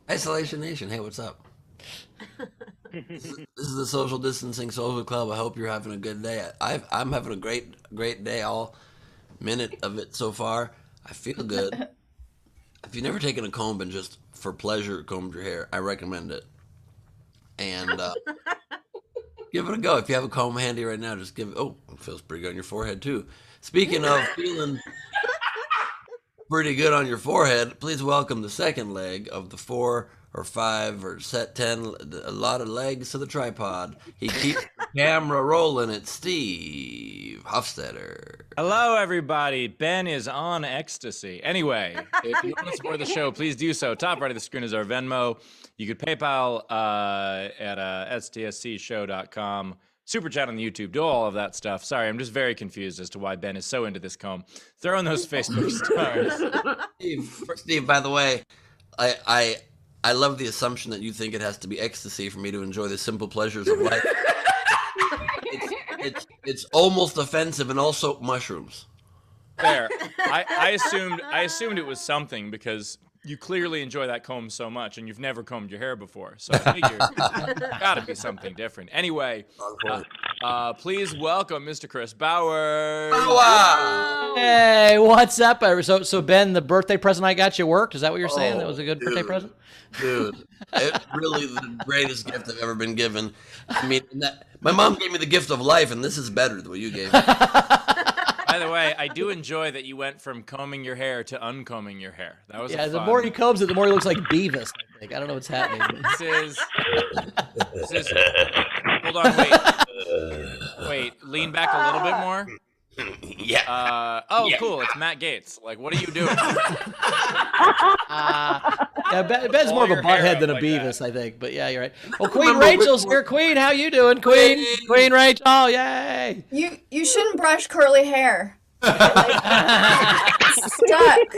Isolation Nation, hey, what's up? This is the Social Distancing Social Club. I hope you're having a good day. I'm having a great day. All minute of it so far. I feel good. If you've never taken a comb and just for pleasure combed your hair, I recommend it. And give it a go. If you have a comb handy right now, just give it. Oh, it feels pretty good on your forehead too. Speaking of feeling pretty good on your forehead, please welcome the second leg of the 4 or 5 or set 10, a lot of legs to the tripod. He keeps the camera rolling. It's Steve Hofstetter. Hello, everybody. Ben is on ecstasy. Anyway, if you want to support the show, please do so. Top right of the screen is our Venmo. You could PayPal at stscshow.com. Super chat on the YouTube. Do all of that stuff. Sorry, I'm just very confused as to why Ben is so into this comb. Throw in those Facebook stars. Steve, by the way, I love the assumption that you think it has to be ecstasy for me to enjoy the simple pleasures of life. It's almost offensive, and also mushrooms. Fair. I assumed it was something because you clearly enjoy that comb so much, and you've never combed your hair before. So I figured it's got to be something different. Anyway, please welcome Mr. Chris Bowers. Hey, what's up? So Ben, the birthday present I got you worked? Is that what you're saying? That was a good birthday present? Dude, it's really the greatest gift I've ever been given. I mean, my mom gave me the gift of life, and this is better than what you gave me. By the way, I do enjoy that you went from combing your hair to uncombing your hair. That was the more he combs it, the more he looks like Beavis. I think. I don't know what's happening. This is. Hold on, wait. Lean back a little bit more. Yeah. Cool. It's Matt Gaetz. Like, what are you doing? Ben's more of a butthead than a Beavis, I think. But yeah, you're right. Well, Queen Rachel's here. Queen, how you doing, Queen? Queen Rachel, yay! You shouldn't brush curly hair. It's stuck.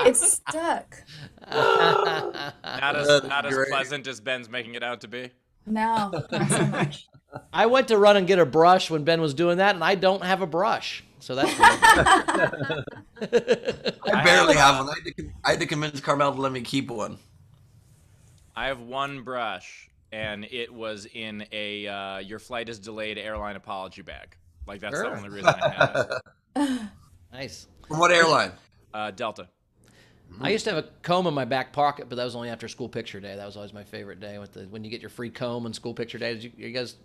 It's stuck. Not as pleasant as Ben's making it out to be. No, not so much. I went to run and get a brush when Ben was doing that, and I don't have a brush. So that's weird. I barely have one. I had to convince Carmel to let me keep one. I have one brush, and it was in a your flight is delayed airline apology bag. Like, that's the only reason I had it. Nice. From what airline? Delta. I used to have a comb in my back pocket, but that was only after school picture day. That was always my favorite day, when you get your free comb on school picture day. You guys,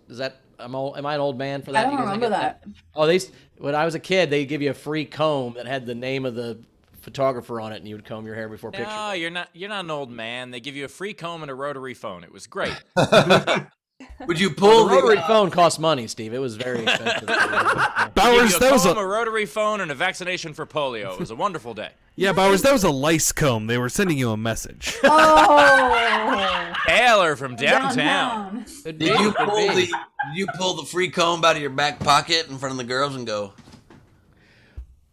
am I an old man for that? I don't remember that. Oh, when I was a kid, they'd give you a free comb that had the name of the photographer on it, and you would comb your hair before picture. No, you're not an old man. They give you a free comb and a rotary phone. It was great. Would you pull the rotary phone? Cost money, Steve. It was very expensive. Bowers, that was a rotary phone and a vaccination for polio. It was a wonderful day. Yeah, Bowers, that was a lice comb. They were sending you a message. Oh, Taylor from downtown. Did you pull the free comb out of your back pocket in front of the girls and go?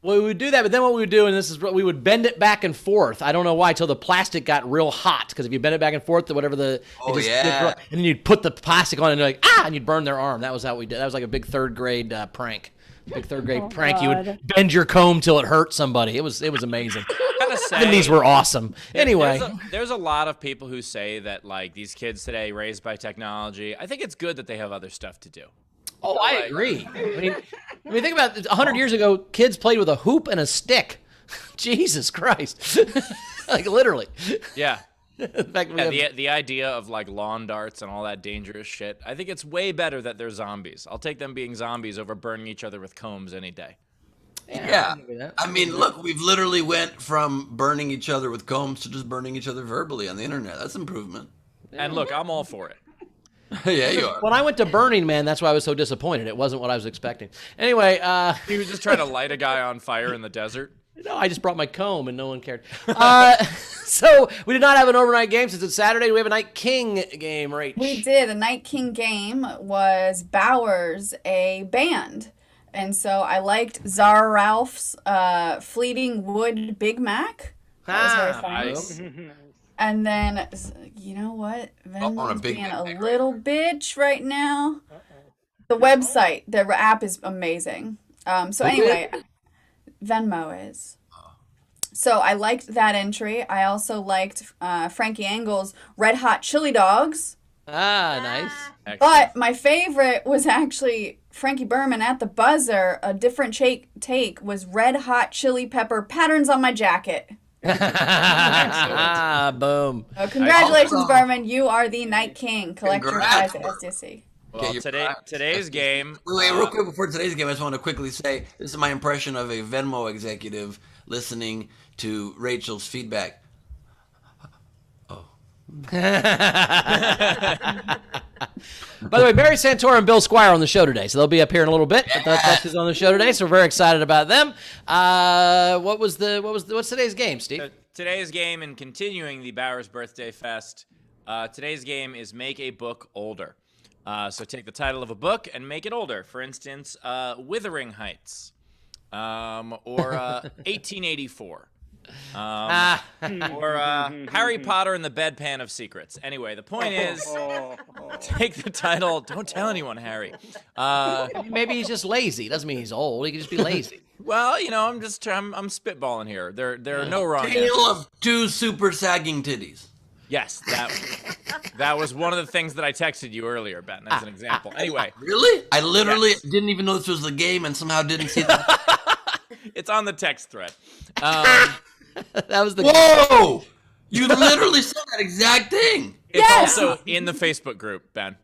Well, we would do that, but then what we would do, and this is what we would bend it back and forth. I don't know why, till the plastic got real hot. Because if you bend it back and forth, whatever and then you'd put the plastic on, and you're like, and you'd burn their arm. That was how we did. That was like a big third grade prank. Big third grade prank. God. You would bend your comb till it hurt somebody. It was amazing. And these were awesome. Anyway, there's a lot of people who say that, like, these kids today raised by technology. I think it's good that they have other stuff to do. Oh, I agree. I mean, think about it. 100 years ago, kids played with a hoop and a stick. Jesus Christ. Like, literally. Yeah. In fact, the idea of, like, lawn darts and all that dangerous shit, I think it's way better that they're zombies. I'll take them being zombies over burning each other with combs any day. Yeah. I mean, look, we've literally went from burning each other with combs to just burning each other verbally on the internet. That's improvement. And look, I'm all for it. Yeah, you are. When I went to Burning Man, that's why I was so disappointed. It wasn't what I was expecting. Anyway, he was just trying to light a guy on fire in the desert. No, I just brought my comb and no one cared. So we did not have an overnight game since it's Saturday. We have a Night King game, right? we did. The Night King game was Bowers, a band. And so I liked Zara Ralph's Fleeting Wood Big Mac. That was very fun. Nice. And then, you know what? Venmo's Big being Mac a right little bitch right now. The website, the app is amazing. So anyway, Venmo is. So I liked that entry. I also liked Frankie Angle's Red Hot Chili Dogs. Ah, nice. Excellent. But my favorite was actually Frankie Berman at the buzzer. A different take was Red Hot Chili Pepper Patterns on My Jacket. Boom. So congratulations, Berman. You are the Night King. Collect your prize at SDSC. Well, today's game. Wait, real quick before today's game, I just want to quickly say this is my impression of a Venmo executive listening to Rachel's feedback. By the way, Mary Santora and Bill Squire on the show today, so they'll be up here in a little bit. But that's who's on the show today, so we're very excited about them. What's today's game, Steve? So today's game, and continuing the Bowers Birthday Fest, today's game is Make a Book Older. So take the title of a book and make it older. For instance, Wuthering Heights, or 1884. Or Harry Potter and the Bedpan of Secrets. Anyway, the point is, take the title. Don't tell anyone, Harry. Maybe he's just lazy. Doesn't mean he's old. He could just be lazy. Well, I'm spitballing here. There are no wrong answers. Tale of two super sagging titties. Yes, that was one of the things that I texted you earlier, Ben, as an example. Anyway. Really? I literally didn't even know this was the game and somehow didn't see that. It's on the text thread. That was the. Whoa! You literally said that exact thing. It's also in the Facebook group, Ben.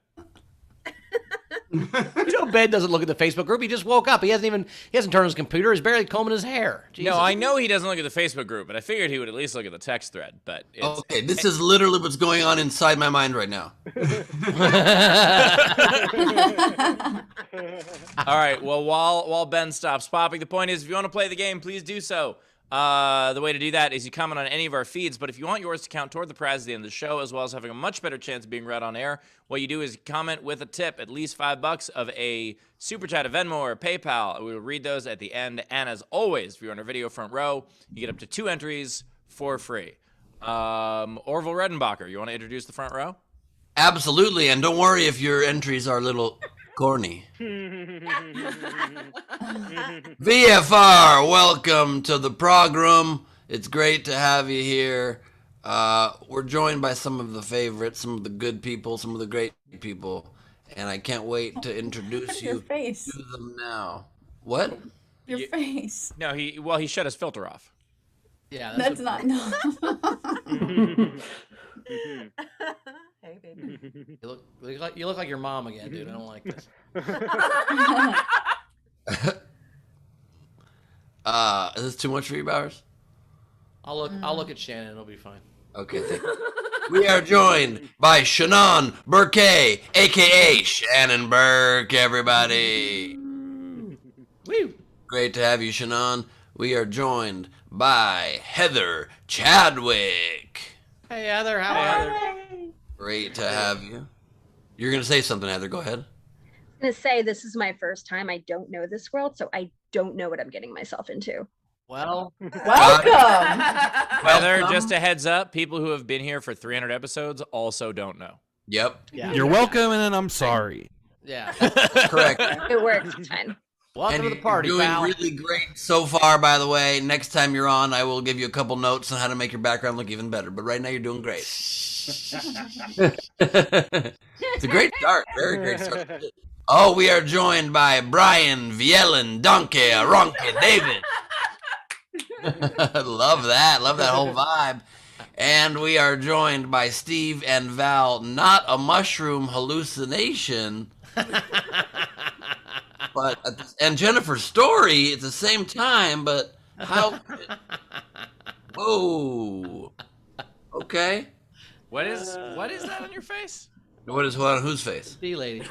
Ben doesn't look at the Facebook group. He just woke up. He hasn't turned on his computer. He's barely combing his hair. Jesus. No, I know he doesn't look at the Facebook group, but I figured he would at least look at the text thread. But okay, this is literally what's going on inside my mind right now. All right. Well, while Ben stops popping, the point is, if you want to play the game, please do so. The way to do that is you comment on any of our feeds, but if you want yours to count toward the prize at the end of the show, as well as having a much better chance of being read on air, what you do is comment with a tip, at least $5 of a Super Chat, a Venmo, or a PayPal. We will read those at the end, and as always, if you're on our video front row, you get up to 2 entries for free. Orville Redenbacher, you want to introduce the front row? Absolutely, and don't worry if your entries are a little corny. VFR, welcome to the program. It's great to have you here. We're joined by some of the favorites, some of the good people, some of the great people, and I can't wait to introduce you to them now. What? Your face. No, he shut his filter off. Yeah, that's not. No. Hey, baby. You look like your mom again, dude. I don't like this. Is this too much for you, Bowers? I'll look at Shannon. It'll be fine. Okay, thank you. We are joined by Shannon Burke, a.k.a. Shannon Burke, everybody. Woo! Great to have you, Shannon. We are joined by Heather Chadwick. Hey, Heather. How are you? Great to have you. You're going to say something, Heather. Go ahead. I'm going to say this is my first time. I don't know this world, so I don't know what I'm getting myself into. Well, Welcome. Heather, just a heads up, people who have been here for 300 episodes also don't know. Yep. yeah. You're welcome, and then I'm sorry. Yeah. Correct. It works. It's fine. Welcome to the you're party, doing pal. really great so far, by the way. Next time you're on, I will give you a couple notes on how to make your background look even better. But right now, you're doing great. It's a great start. Very great start. Oh, we are joined by Brian, Vielen, Donkey, Ronke, David. Love that. Love that whole vibe. And we are joined by Steve and Val, not a mushroom hallucination. And Jennifer Story at the same time, but how? Whoa. Okay. What is that on your face? What on whose face? See, lady.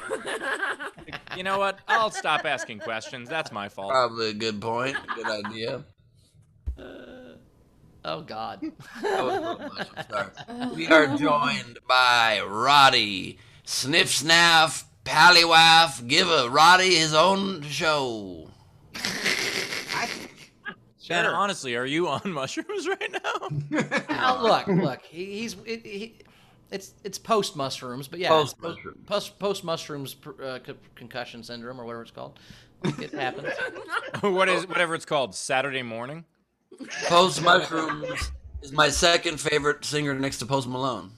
You know what? I'll stop asking questions. That's my fault. Probably a good point. Good idea. Oh, God. That was a little much. I'm sorry. We are joined by Roddy. Sniff, snaff, pallywaff. Give a Roddy his own show. Ben, honestly, are you on mushrooms right now? Oh, look. It's post mushrooms, but yeah, post mushrooms concussion syndrome or whatever it's called. It happens. Whatever it's called, Saturday morning? Post Mushrooms is my second favorite singer next to Post Malone.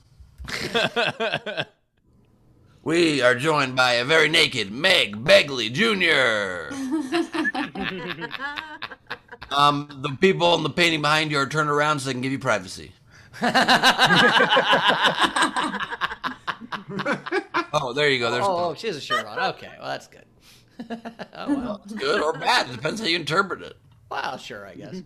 We are joined by a very naked Meg Begley Jr. The people in the painting behind you are turned around so they can give you privacy. Oh, there you go. There's she has a shirt on. Okay, well, that's good. Oh, well. It's good or bad. It depends how you interpret it. Well, sure, I guess.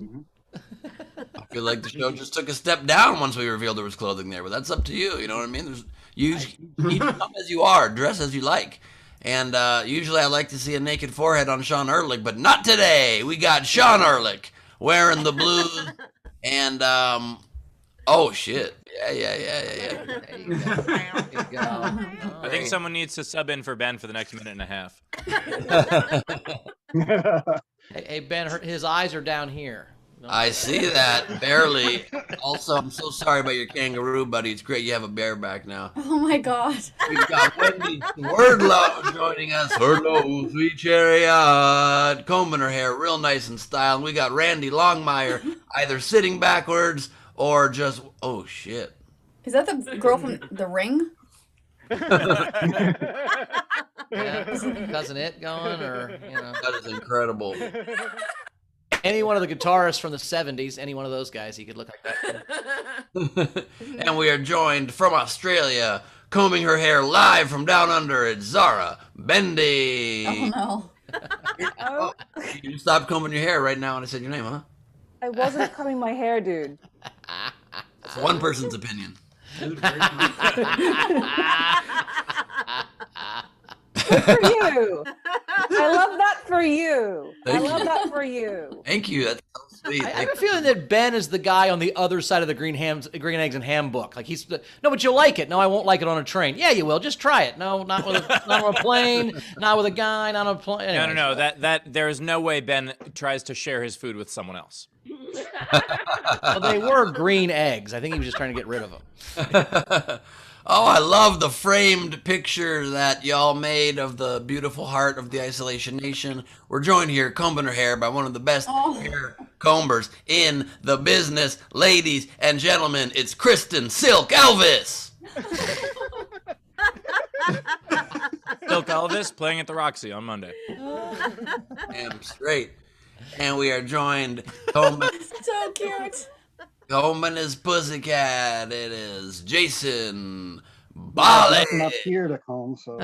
I feel like the show just took a step down once we revealed there was clothing there, but that's up to you. You know what I mean? You come as you are, dress as you like. And usually I like to see a naked forehead on Sean Ehrlich, but not today. We got Sean Ehrlich wearing the blues and oh shit. Yeah. There you go. There you go. I think someone needs to sub in for Ben for the next minute and a half. Hey, Ben, his eyes are down here. I see that, barely. Also, I'm so sorry about your kangaroo, buddy. It's great you have a bear back now. Oh my god. We've got Wendy Wordlow joining us. Hello, sweet chariot. Combing her hair real nice and styled. We got Randy Longmire either sitting backwards or just, oh shit. Is that the girl from The Ring? Yeah, Cousin It going, or, you know. That is incredible. Any one of the guitarists from the 70s, any one of those guys, he could look like that. And we are joined from Australia, combing her hair live from down under, it's Zara Bendy. Oh no. You stopped combing your hair right now when I said your name, huh? I wasn't combing my hair, dude. That's one person's opinion. Good for you. I love that for you. Thank I love you. that for you. Thank you. That's so sweet. I have a feeling that Ben is the guy on the other side of the green eggs and ham book. Like no, but you'll like it. No, I won't like it on a train. Yeah, you will. Just try it. No, not on a plane. Not with a guy. Not on a plane. Anyways. No. That there is no way Ben tries to share his food with someone else. Well, they were green eggs. I think he was just trying to get rid of them. Oh, I love the framed picture that y'all made of the beautiful heart of the Isolation Nation. We're joined here combing her hair by one of the best hair combers in the business. Ladies and gentlemen, it's Kristen Silk Elvis. Silk Elvis playing at the Roxy on Monday. Damn straight. And we are joined combing, So cute. combing his pussycat. It is Jason Bali. Nothing up here to comb, so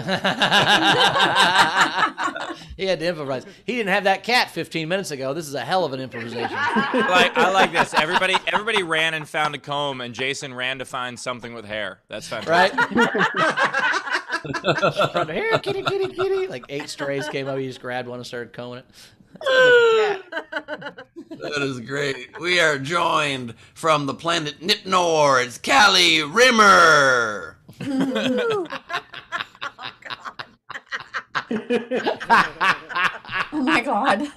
He had to improvise. He didn't have that cat 15 minutes ago. This is a hell of an improvisation. I like this. Everybody ran and found a comb, and Jason ran to find something with hair. That's fantastic. Right? From here, kitty, kitty, kitty. Like 8 strays came up. He just grabbed one and started combing it. That is great. We are joined from the planet Nipnor. It's Callie Rimmer. Oh my god.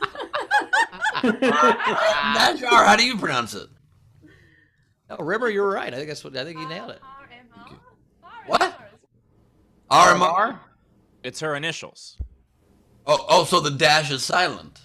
Nashar, how do you pronounce it? Oh, Rimmer, you were right. I think you nailed it. What? RMR? It's her initials. Oh, so the dash is silent.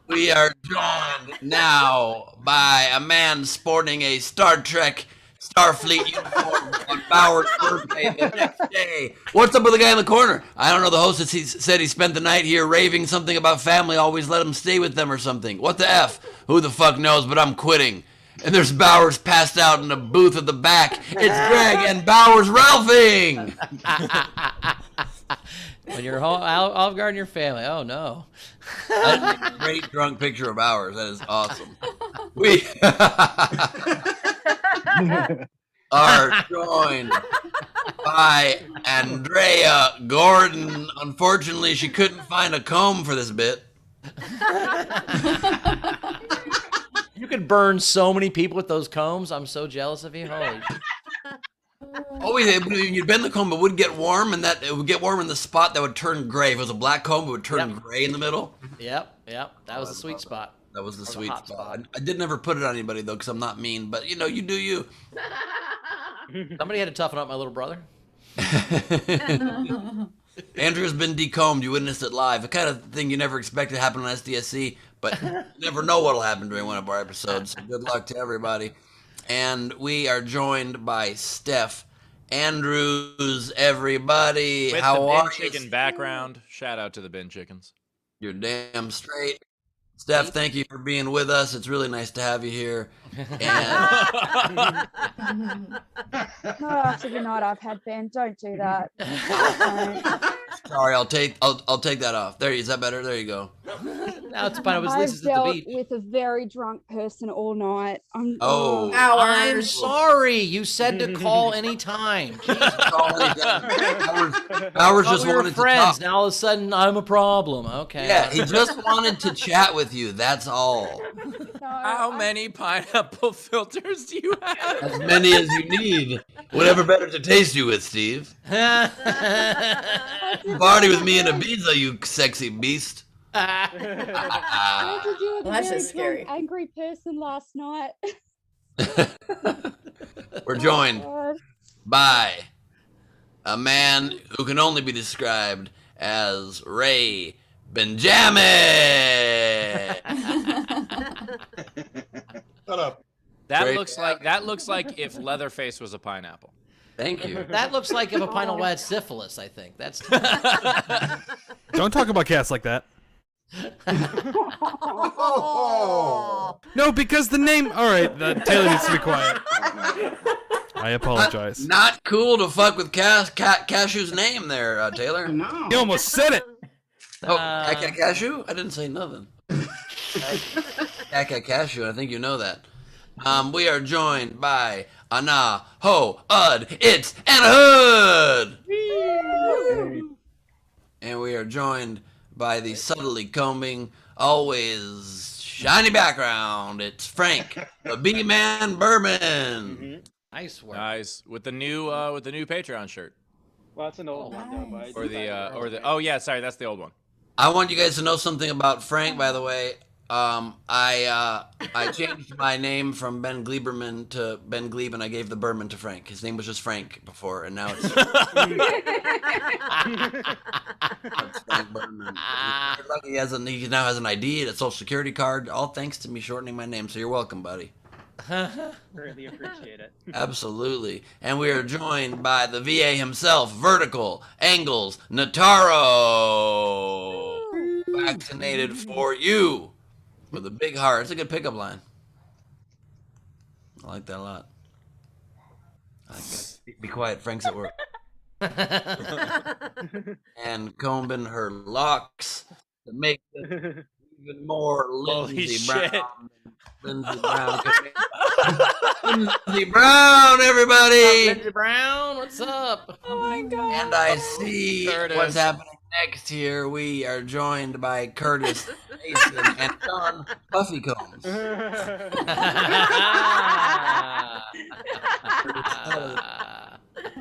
We are joined now by a man sporting a Star Trek Starfleet uniform on Bauer's birthday the next day. What's up with the guy in the corner? I don't know. The host said he spent the night here raving something about family. Always let him stay with them or something. What the F? Who the fuck knows, but I'm quitting. And there's Bowers passed out in a booth at the back. It's Greg and Bowers Ralphing. When you're off guard in your family. Oh, no. That's a great drunk picture of Bowers. That is awesome. We are joined by Andrea Gordon. Unfortunately, she couldn't find a comb for this bit. You could burn so many people with those combs. I'm so jealous of you. Holy shit. Oh, you'd bend the comb, but it would get warm, and that it would get warm in the spot that would turn gray. If it was a black comb, it would turn gray in the middle. Yep. That was the sweet spot. That was the Or the sweet hot spot. spot. I did never put it on anybody, though, because I'm not mean. But, you know, you do you. Somebody had to toughen up my little brother. Andrew's been decombed. You witnessed it live. The kind of thing you never expect to happen on SDSC, but you never know what'll happen during one of our episodes. So good luck to everybody. And we are joined by Steph Andrews, everybody. With How the are bin chicken you? background. Shout out to the bin chickens. You're damn straight. Steph, thank you for being with us. It's really nice to have you here. And Not after the night I've had, Ben. Don't do that. sorry, I'll take that off. There, is that better? There you go. Now it's fine. It was at least I've it's at the dealt beach. with a very drunk person all night. I'm Hours. sorry. You said to call anytime. Bowers just We were wanted friends. to talk. Now all of a sudden I'm a problem. Okay. Yeah, he just wanted to chat with you. That's all. How many pineapple filters do you have? As many as you need. Whatever better to taste you with, Steve. Party with me in Ibiza, you sexy beast. I had to deal with Well, a that's very just scary. drunk, angry person last night. We're joined God. by a man who can only be described as Ray Benjamin. Shut up. That Great. looks like if Leatherface was a pineapple. Thank you. That looks like if a pineapple had syphilis, I think. That's Don't talk about cats like that. No, because the name. All right, Taylor needs to be quiet. I apologize. Not cool to fuck with Cashew's name there, Taylor. You almost said it. Oh, Cashew? I didn't say nothing. Cashew, I think you know that. We are joined by Anna Ho Ud. It's Anna Hood. And we are joined by the subtly combing, always shiny background. It's Frank, the B-Man Bourbon. nice work. Nice with the new Patreon shirt. Well, that's an old one though, but Or the oh yeah, sorry, that's the old one. I want you guys to know something about Frank, by the way. I changed my name from Ben Gleiberman to Ben Gleib, and I gave the Berman to Frank. His name was just Frank before, and now it's, it's Frank Berman. He's lucky he now has an ID and a social security card, all thanks to me shortening my name. So you're welcome, buddy. greatly appreciate it. Absolutely. And we are joined by the VA himself, Vertical Angles Nataro. Vaccinated for you. With a big heart. It's a good pickup line. I like that a lot. I like that. Be quiet, Frank's at work. And combing her locks to make it even more Holy Lindsey shit. Brown. Lindsey Brown. Lindsey Brown, everybody! Lindsey Brown, what's up? Oh my god. And I see Curtis. what's happening next here. We are joined by Curtis Mason and John Puffy Combs.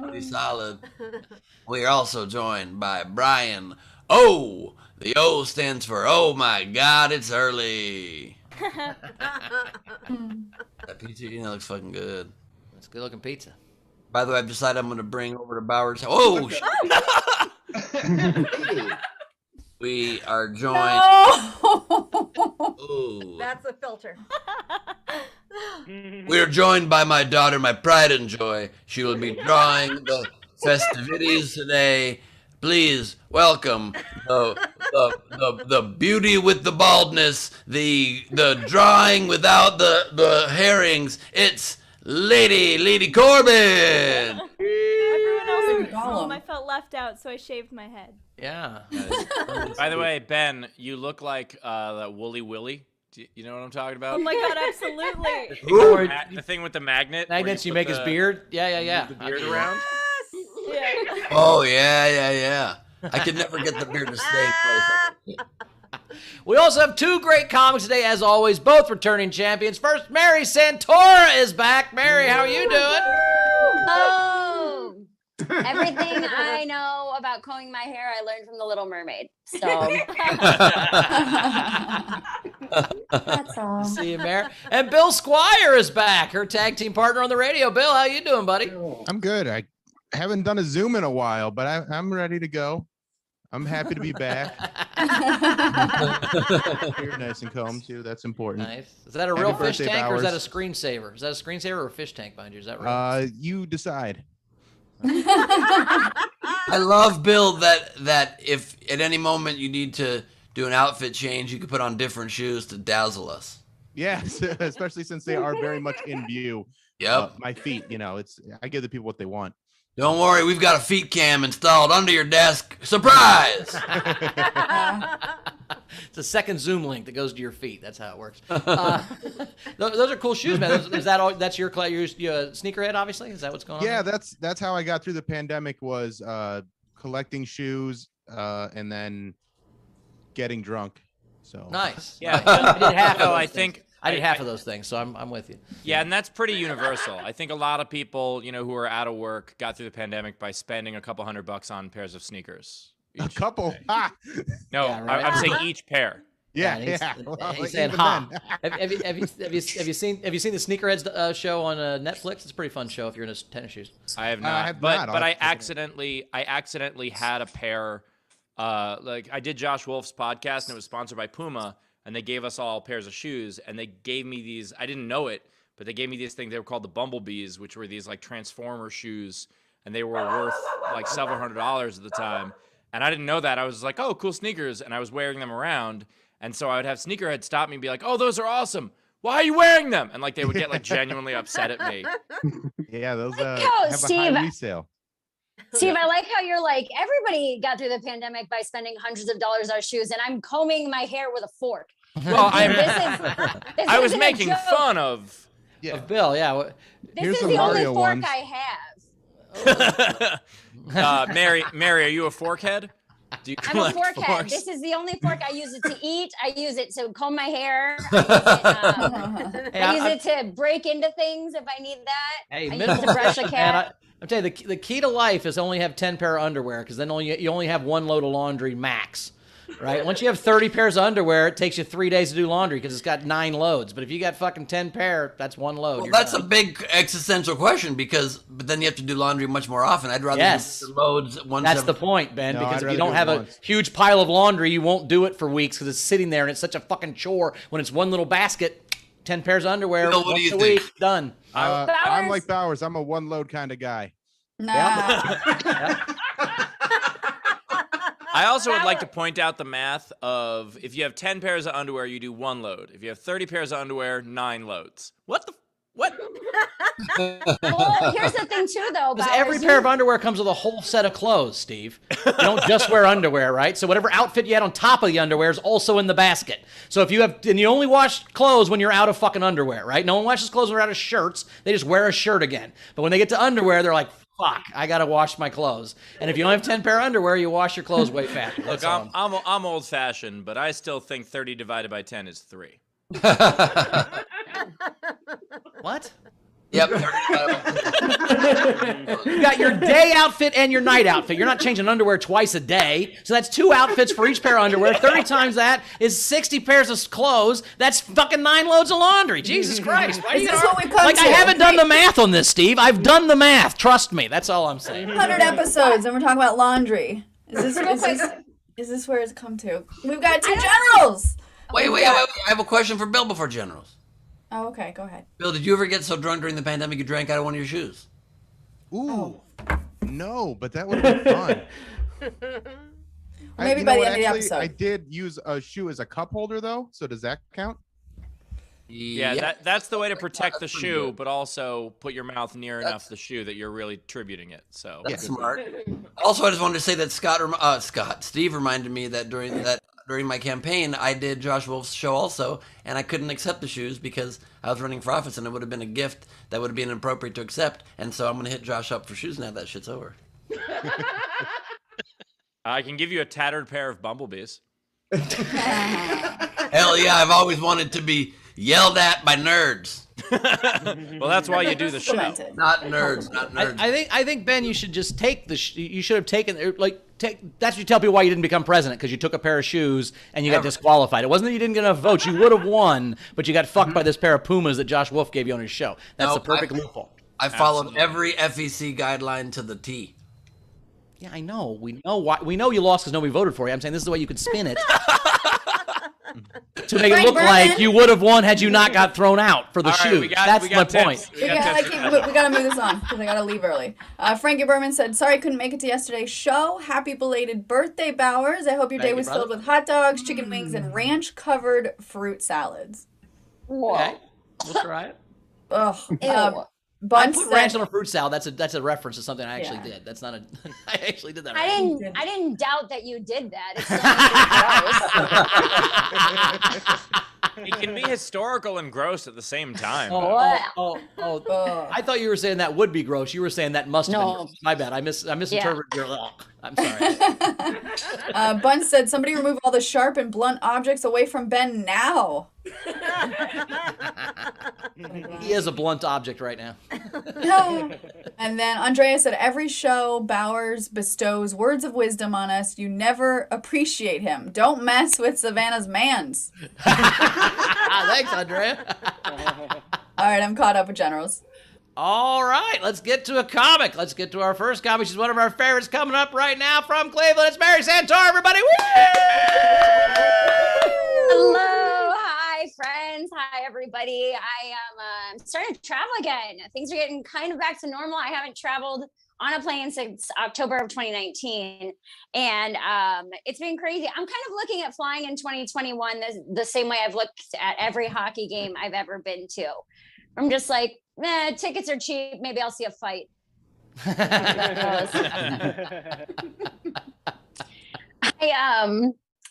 Pretty solid. We are also joined by Brian O. The O stands for oh my god, it's early. That pizza looks fucking good. That's good looking pizza. By the way, I've decided I'm going to bring over to Bowers. Oh, shit. We are joined. Ooh. That's a filter. We are joined by my daughter, my pride and joy. She will be drawing the festivities today. Please welcome the beauty with the baldness, the drawing without the herrings. It's Lady Corbin. Everyone else Like a was home. golem. I felt left out, so I shaved my head. Yeah. By the way, Ben, you look like that Wooly Willy. Do you know what I'm talking about? Oh my god, absolutely. The thing with the magnet. where Magnets, you put make his the- beard? Yeah. The beard around. Yeah. Oh yeah. I could never get the beard to stay in place. We also have two great comics today, as always, both returning champions. First, Mary Santora is back. Mary, how are you doing? Oh, everything I know about combing my hair, I learned from The Little Mermaid. So That's all. See you, Mary. And Bill Squire is back, her tag team partner on the radio. Bill, how you doing, buddy? I'm good. I haven't done a Zoom in a while, but I'm ready to go. I'm happy to be back. You're nice and calm too. That's important. Nice. Is that a real fish tank or is that a screensaver? Is that a screensaver or a fish tank behind you? Is that right? You decide. I love Bill that if at any moment you need to do an outfit change, you can put on different shoes to dazzle us. Yes, especially since they are very much in view. Yep. My feet, I give the people what they want. Don't worry, we've got a feet cam installed under your desk. Surprise! It's a second Zoom link that goes to your feet. That's how it works. Those are cool shoes, man. Is that all? That's your sneakerhead, obviously. Is that what's going on? Yeah, that's how I got through the pandemic was collecting shoes and then getting drunk. So nice. Yeah, I did half. I did half of those things, so I'm with you. Yeah, and that's pretty universal. I think a lot of people, who are out of work got through the pandemic by spending a couple $100 on pairs of sneakers. A couple? No, Yeah, right. I'm saying each pair. Yeah. Well, he's saying ha. Have you seen the Sneakerheads show on Netflix? It's a pretty fun show if you're into tennis shoes. I have not. But I accidentally had a pair. I did Josh Wolf's podcast and it was sponsored by Puma. And they gave us all pairs of shoes, and they gave me these. I didn't know it, but they gave me these things. They were called the Bumblebees, which were these like Transformer shoes, and they were worth like several $100s at the time. And I didn't know that. I was like, "Oh, cool sneakers," and I was wearing them around. And so I would have sneakerheads stop me and be like, "Oh, those are awesome. Why are you wearing them?" And like they would get like genuinely upset at me. Yeah, those have a high resale. Steve, I like how you're like, everybody got through the pandemic by spending hundreds of dollars on shoes, and I'm combing my hair with a fork. Well, I was isn't a making joke. fun of Bill. Yeah. This is the only fork I have. Mary, are you a forkhead? Do you I'm a collect forkhead. forks? This is the only fork I use it to eat. I use it to comb my hair. I use it to break into things if I need that. Hey, I use it to brush a cat. I'm telling you, the key to life is only have 10 pair of underwear because then you only have one load of laundry max, right? Once you have 30 pairs of underwear, it takes you 3 days to do laundry because it's got 9 loads. But if you got fucking 10 pair, that's one load. Well, that's a big existential question but then you have to do laundry much more often. I'd rather do the loads once. That's the point, Ben, because I'd if you don't have a huge pile of laundry, you won't do it for weeks because it's sitting there and it's such a fucking chore when it's one little basket. 10 pairs of underwear Bill, once a week, done. I'm like Bowers. I'm a one load kind of guy. Nah. I also would like to point out the math of if you have 10 pairs of underwear, you do 1 load. If you have 30 pairs of underwear, 9 loads. What? Well, here's the thing too, though. Because every pair of underwear comes with a whole set of clothes, Steve. You don't just wear underwear, right? So whatever outfit you had on top of the underwear is also in the basket. So if you have, and you only wash clothes when you're out of fucking underwear, right? No one washes clothes when they're out of shirts. They just wear a shirt again. But when they get to underwear, they're like, fuck, I gotta wash my clothes. And if you don't have 10 pair of underwear, you wash your clothes way faster. Look, I'm old fashioned, but I still think 30 divided by 10 is 3. What? Yep. You got your day outfit and your night outfit. You're not changing underwear twice a day. So that's 2 outfits for each pair of underwear. 30 times that is 60 pairs of clothes. That's fucking 9 loads of laundry. Jesus Christ. Is this what we come to? I haven't done the math on this, Steve. I've done the math. Trust me. That's all I'm saying. 100 episodes and we're talking about laundry. Is this where it's come to? We've got 2 generals. Wait. I have a question for Bill before generals. Oh, okay. Go ahead. Bill, did you ever get so drunk during the pandemic you drank out of one of your shoes? Ooh, no, but that would have been fun. Maybe by the end of the episode. I did use a shoe as a cup holder, though. So does that count? Yeah, that's the way to protect the shoe, but also put your mouth near enough the shoe that you're really tributing it. So that's smart. Also, I just wanted to say that Steve reminded me that during my campaign, I did Josh Wolf's show also, and I couldn't accept the shoes because I was running for office, and it would have been a gift that would have been inappropriate to accept. And so I'm going to hit Josh up for shoes now that shit's over. I can give you a tattered pair of Bumblebees. Hell yeah, I've always wanted to be yelled at by nerds. Well, that's why you do the show. Not nerds. I think Ben, you should just take you should have taken that's what you tell people why you didn't become president, because you took a pair of shoes and you got disqualified. It wasn't that you didn't get enough votes. You would have won, but you got fucked by this pair of Pumas that Josh Wolf gave you on his show. That's the perfect loophole. I followed every FEC guideline to the T. Yeah, I know. We know why. We know you lost because nobody voted for you. I'm saying this is the way you could spin it. To make it look like you would have won had you not got thrown out for the shoe. That's my point. We gotta move this on because I gotta leave early. Frankie Berman said, "Sorry, couldn't make it to yesterday's show. Happy belated birthday, Bowers. I hope your day was filled with hot dogs, chicken wings, and ranch-covered fruit salads." Whoa. Okay, we'll try it. Ugh. I put ranch on a fruit salad. That's a reference to something I actually did. That's not a. I actually did that. I didn't doubt that you did that. It's It can be historical and gross at the same time. I thought you were saying that would be gross. You were saying that must have been gross. My bad. I misinterpreted your. I'm sorry. Bun said, "Somebody remove all the sharp and blunt objects away from Ben now." He is a blunt object right now. No. And then Andrea said, "Every show, Bowers bestows words of wisdom on us. You never appreciate him. Don't mess with Savannah's mans." Thanks, Andrea. All right, I'm caught up with generals. All right, let's get to a comic. Let's get to our first comic. She's one of our favorites coming up right now from Cleveland. It's Mary Santora, everybody. Woo! Hello, hi friends, hi everybody. I am starting to travel again. Things are getting kind of back to normal. I haven't traveled on a plane since October of 2019, and it's been crazy. I'm kind of looking at flying in 2021 the same way I've looked at every hockey game I've ever been to. I'm just like, tickets are cheap. Maybe I'll see a fight.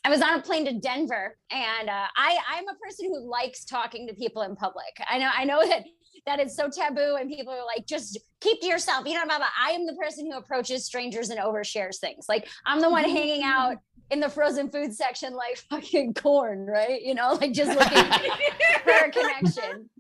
I was on a plane to Denver, and I'm a person who likes talking to people in public. I know that it's so taboo, and people are like, just keep to yourself. You know, blah, blah. I am the person who approaches strangers and overshares things. Like, I'm the one hanging out in the frozen food section like fucking corn, right? You know, like just looking for a connection.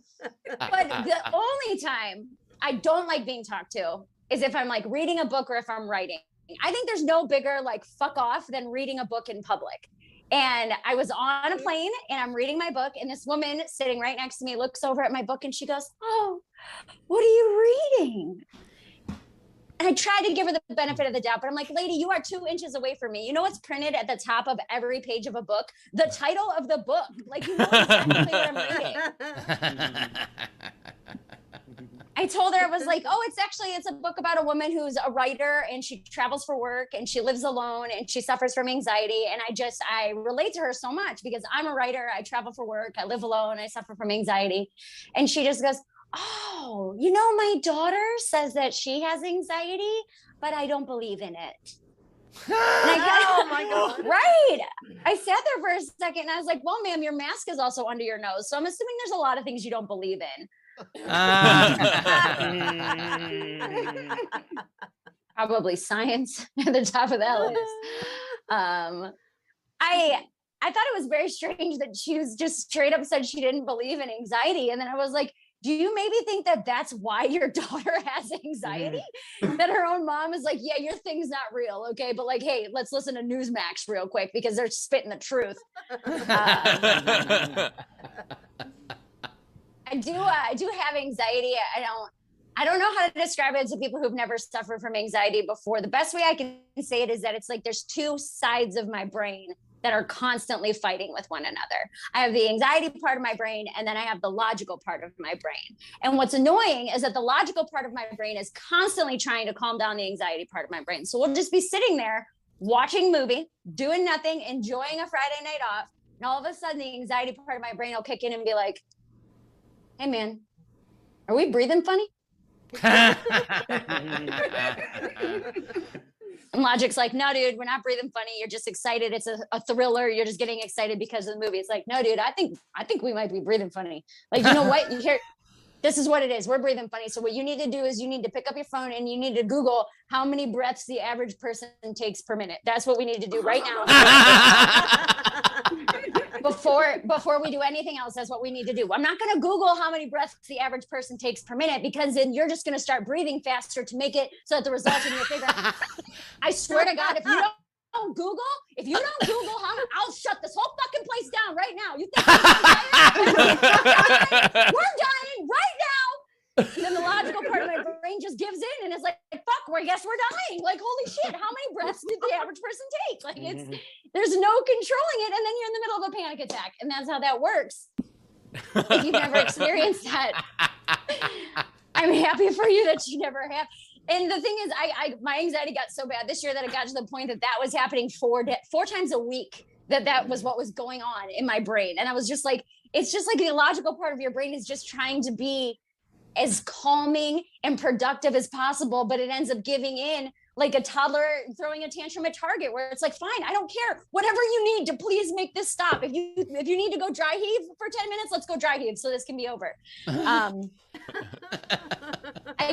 But the only time I don't like being talked to is if I'm like reading a book or if I'm writing. I think there's no bigger like fuck off than reading a book in public. And I was on a plane and I'm reading my book, and this woman sitting right next to me looks over at my book and she goes, "Oh, what are you reading?" And I tried to give her the benefit of the doubt, but I'm like, "Lady, you are 2 inches away from me. You know what's printed at the top of every page of a book? The title of the book. Like, you know exactly what I'm reading." I told her, I was like, "Oh, it's a book about a woman who's a writer, and she travels for work, and she lives alone, and she suffers from anxiety." And I relate to her so much because I'm a writer. I travel for work. I live alone. I suffer from anxiety. And she just goes, "Oh, you know, my daughter says that she has anxiety, but I don't believe in it." Oh my God. Right. I sat there for a second and I was like, "Well, ma'am, your mask is also under your nose. So I'm assuming there's a lot of things you don't believe in." Probably science at the top of that list. I thought it was very strange that she was just straight up said she didn't believe in anxiety. And then I was like, "Do you maybe think that that's why your daughter has anxiety?" That her own mom is like, "Yeah, your thing's not real, okay? But like, hey, let's listen to Newsmax real quick because they're spitting the truth." I do have anxiety. I don't know how to describe it to people who've never suffered from anxiety before. The best way I can say it is that it's like there's two sides of my brain that are constantly fighting with one another. I have the anxiety part of my brain, and then I have the logical part of my brain. And what's annoying is that the logical part of my brain is constantly trying to calm down the anxiety part of my brain. So we'll just be sitting there watching a movie, doing nothing, enjoying a Friday night off. And all of a sudden the anxiety part of my brain will kick in and be like, "Hey man, are we breathing funny?" And Logic's like, "No, dude, we're not breathing funny. You're just excited. It's a thriller. You're just getting excited because of the movie." It's like, "No, dude, I think we might be breathing funny. Like, you know what? This is what it is. We're breathing funny. So what you need to do is you need to pick up your phone and you need to Google how many breaths the average person takes per minute. That's what we need to do right now." Before we do anything else, that's what we need to do. I'm not going to Google how many breaths the average person takes per minute, because then you're just going to start breathing faster to make it so that the results in your favor. I swear to God, if you don't Google I'll shut this whole fucking place down right now. You think we're dying right now? And then the logical part of my brain just gives in and it's like, fuck, I guess we're dying. Like, holy shit, how many Like there's no controlling it, and then you're in the middle of a panic attack, and that's how that works. If you've never experienced that, I'm happy for you that you never have. And the thing is, my anxiety got so bad this year that it got to the point that was happening four times a week. That was what was going on in my brain, and I was just like, it's just like the illogical part of your brain is just trying to be as calming and productive as possible, but it ends up giving in like a toddler throwing a tantrum at Target, where it's like, fine, I don't care, whatever you need to please make this stop. If you need to go dry heave for 10 minutes, let's go dry heave so this can be over. I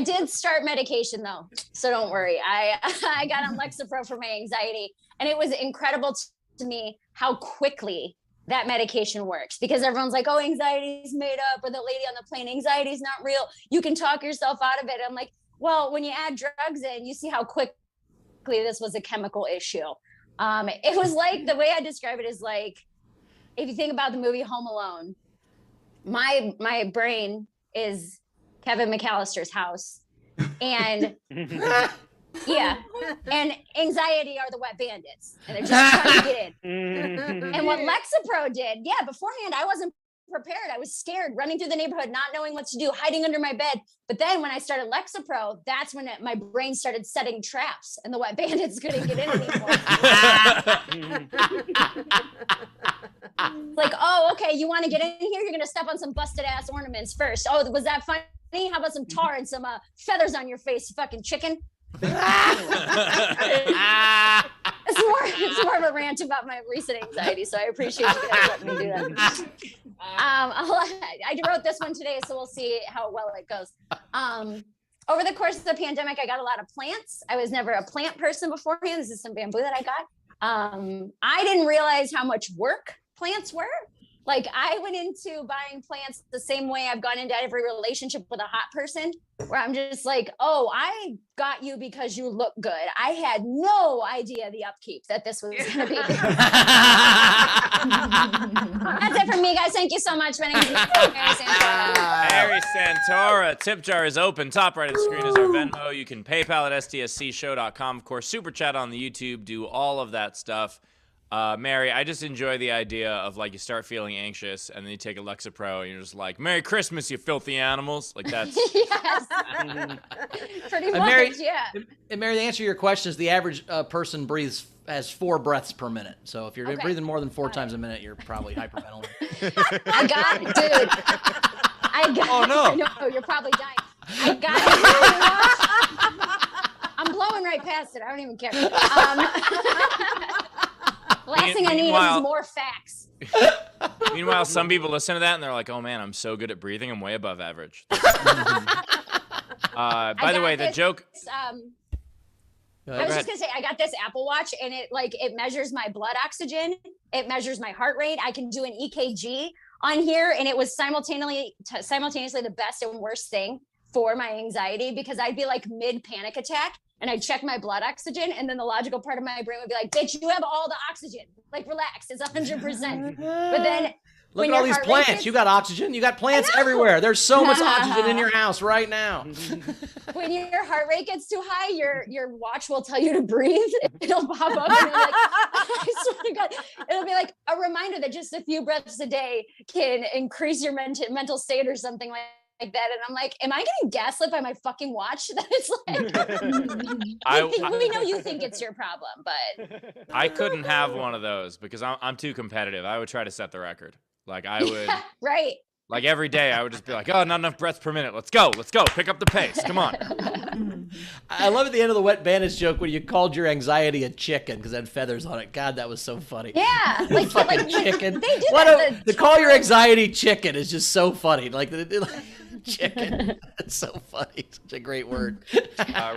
did start medication though, so don't worry. I got on Lexapro for my anxiety, and it was incredible to me how quickly that medication works, because everyone's like, oh, anxiety's made up, or the lady on the plane, anxiety's not real, you can talk yourself out of it. I'm like, well, when you add drugs in, you see how quickly this was a chemical issue. It was like, the way I describe it is like, if you think about the movie Home Alone, my brain is Kevin McAllister's house, and yeah, and anxiety are the wet bandits, and they're just trying to get in. And what Lexapro did, beforehand I wasn't prepared. I was scared, running through the neighborhood, not knowing what to do, hiding under my bed. But then when I started Lexapro, that's when my brain started setting traps, and the wet bandits couldn't get in anymore. Like, oh, okay, you want to get in here? You're gonna step on some busted ass ornaments first. Oh, was that funny? How about some tar and some feathers on your face, you fucking chicken? It's more of a rant about my recent anxiety, so I appreciate you guys letting me do that. I wrote this one today, so we'll see how well it goes. Over the course of the pandemic, I got a lot of plants. I was never a plant person beforehand. This is some bamboo that I got. I didn't realize how much work plants were. Like, I went into buying plants the same way I've gone into every relationship with a hot person, where I'm just like, oh, I got you because you look good. I had no idea the upkeep that this was going to be. That's it from me, guys. Thank you so much. My name is Mary Santora. Mary Santora. Tip jar is open. Top right of the screen is our Venmo. You can PayPal at stscshow.com. Of course, Super Chat on the YouTube. Do all of that stuff. Mary, I just enjoy the idea of, like, you start feeling anxious and then you take a Lexapro and you're just like, Merry Christmas, you filthy animals. Like, that's... Yes. Pretty much, Mary, yeah. And Mary, the answer to your question is the average person has 4 breaths per minute. So if you're breathing more than 4 times a minute, you're probably hyperventilating. Oh, no. No, you're probably dying. I'm blowing right past it. I don't even care. Last thing I need is more facts. Meanwhile, some people listen to that and they're like, oh man, I'm so good at breathing. I'm way above average. By the way, the joke... I was just gonna say, I got this Apple Watch, and it measures my blood oxygen. It measures my heart rate. I can do an EKG on here, and it was simultaneously the best and worst thing for my anxiety, because I'd be like mid panic attack, and I'd check my blood oxygen, and then the logical part of my brain would be like, bitch, you have all the oxygen. Like, relax, it's 100%. But then look at all these plants. You got oxygen. You got plants everywhere. There's so much oxygen in your house right now. When your heart rate gets too high, your watch will tell you to breathe. It'll pop up, and you're like, I swear to God, it'll be like a reminder that just a few breaths a day can increase your mental state or something like that. And I'm like, am I getting gaslit by my fucking watch? That it's like, we know you think it's your problem, but I couldn't have one of those because I'm too competitive. I would try to set the record. Like, I would, right. Like, every day I would just be like, oh, not enough breaths per minute. Let's go, pick up the pace. Come on. I love at the end of the wet bandits joke when you called your anxiety a chicken because it had feathers on it. God, that was so funny. Yeah, like chicken. They did to call your anxiety chicken is just so funny. Like chicken. It's so funny. Such a great word.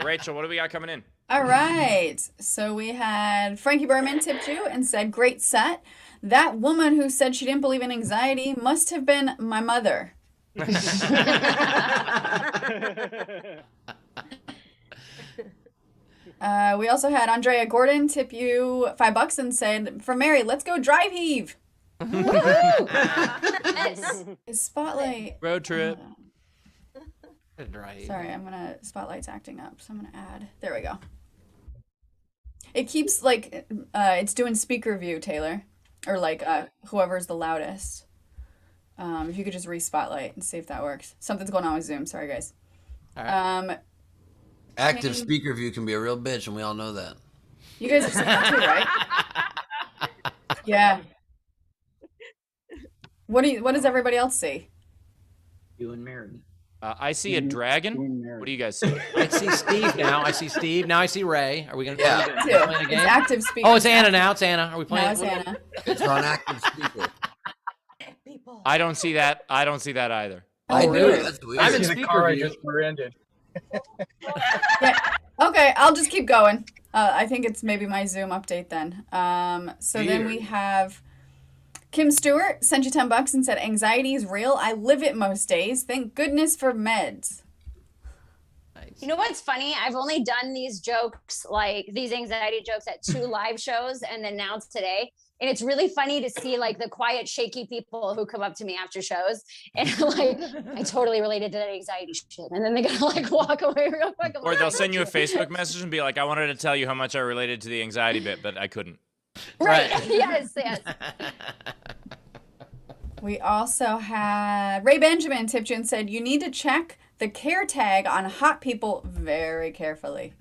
Rachel, what do we got coming in? All right. So we had Frankie Berman tipped you and said, great set. That woman who said she didn't believe in anxiety must have been my mother. We also had Andrea Gordon tip you $5 and said, for Mary, let's go drive heave. Spotlight. Road trip. Sorry, Spotlight's acting up, so I'm gonna add. There we go. It keeps like it's doing speaker view, Taylor, or like whoever's the loudest. If you could just re-spotlight and see if that works. Something's going on with Zoom. Sorry, guys. All right. Active speaker view can be a real bitch, and we all know that. You guys have seen that too, right? Yeah. What does everybody else see? You and Mary. I see a dragon. What do you guys see? I see Steve now. I see Steve. Now I see Ray. Are we going to Yeah. play the game? It's active speaker. Oh, it's Anna now. It's Anna. Are we playing? Now it's Anna. It's on active speaker. I don't see that. I don't see that either. I do. really? That's weird. I'm in The speaker car I view. just rear-ended. Yeah. Okay, I'll just keep going. I think it's maybe my Zoom update then. So then we have Kim Stewart sent you $10 and said, anxiety is real. I live it most days. Thank goodness for meds. You know what's funny? I've only done these jokes, like these anxiety jokes at 2 live shows and then now today. And it's really funny to see like the quiet, shaky people who come up to me after shows and like, I totally related to that anxiety shit. And then they're gonna like walk away real quick. Or they'll send you a Facebook message and be like, I wanted to tell you how much I related to the anxiety bit, but I couldn't. Right. Yes. We also had Ray Benjamin tipped you and said, you need to check the care tag on hot people very carefully.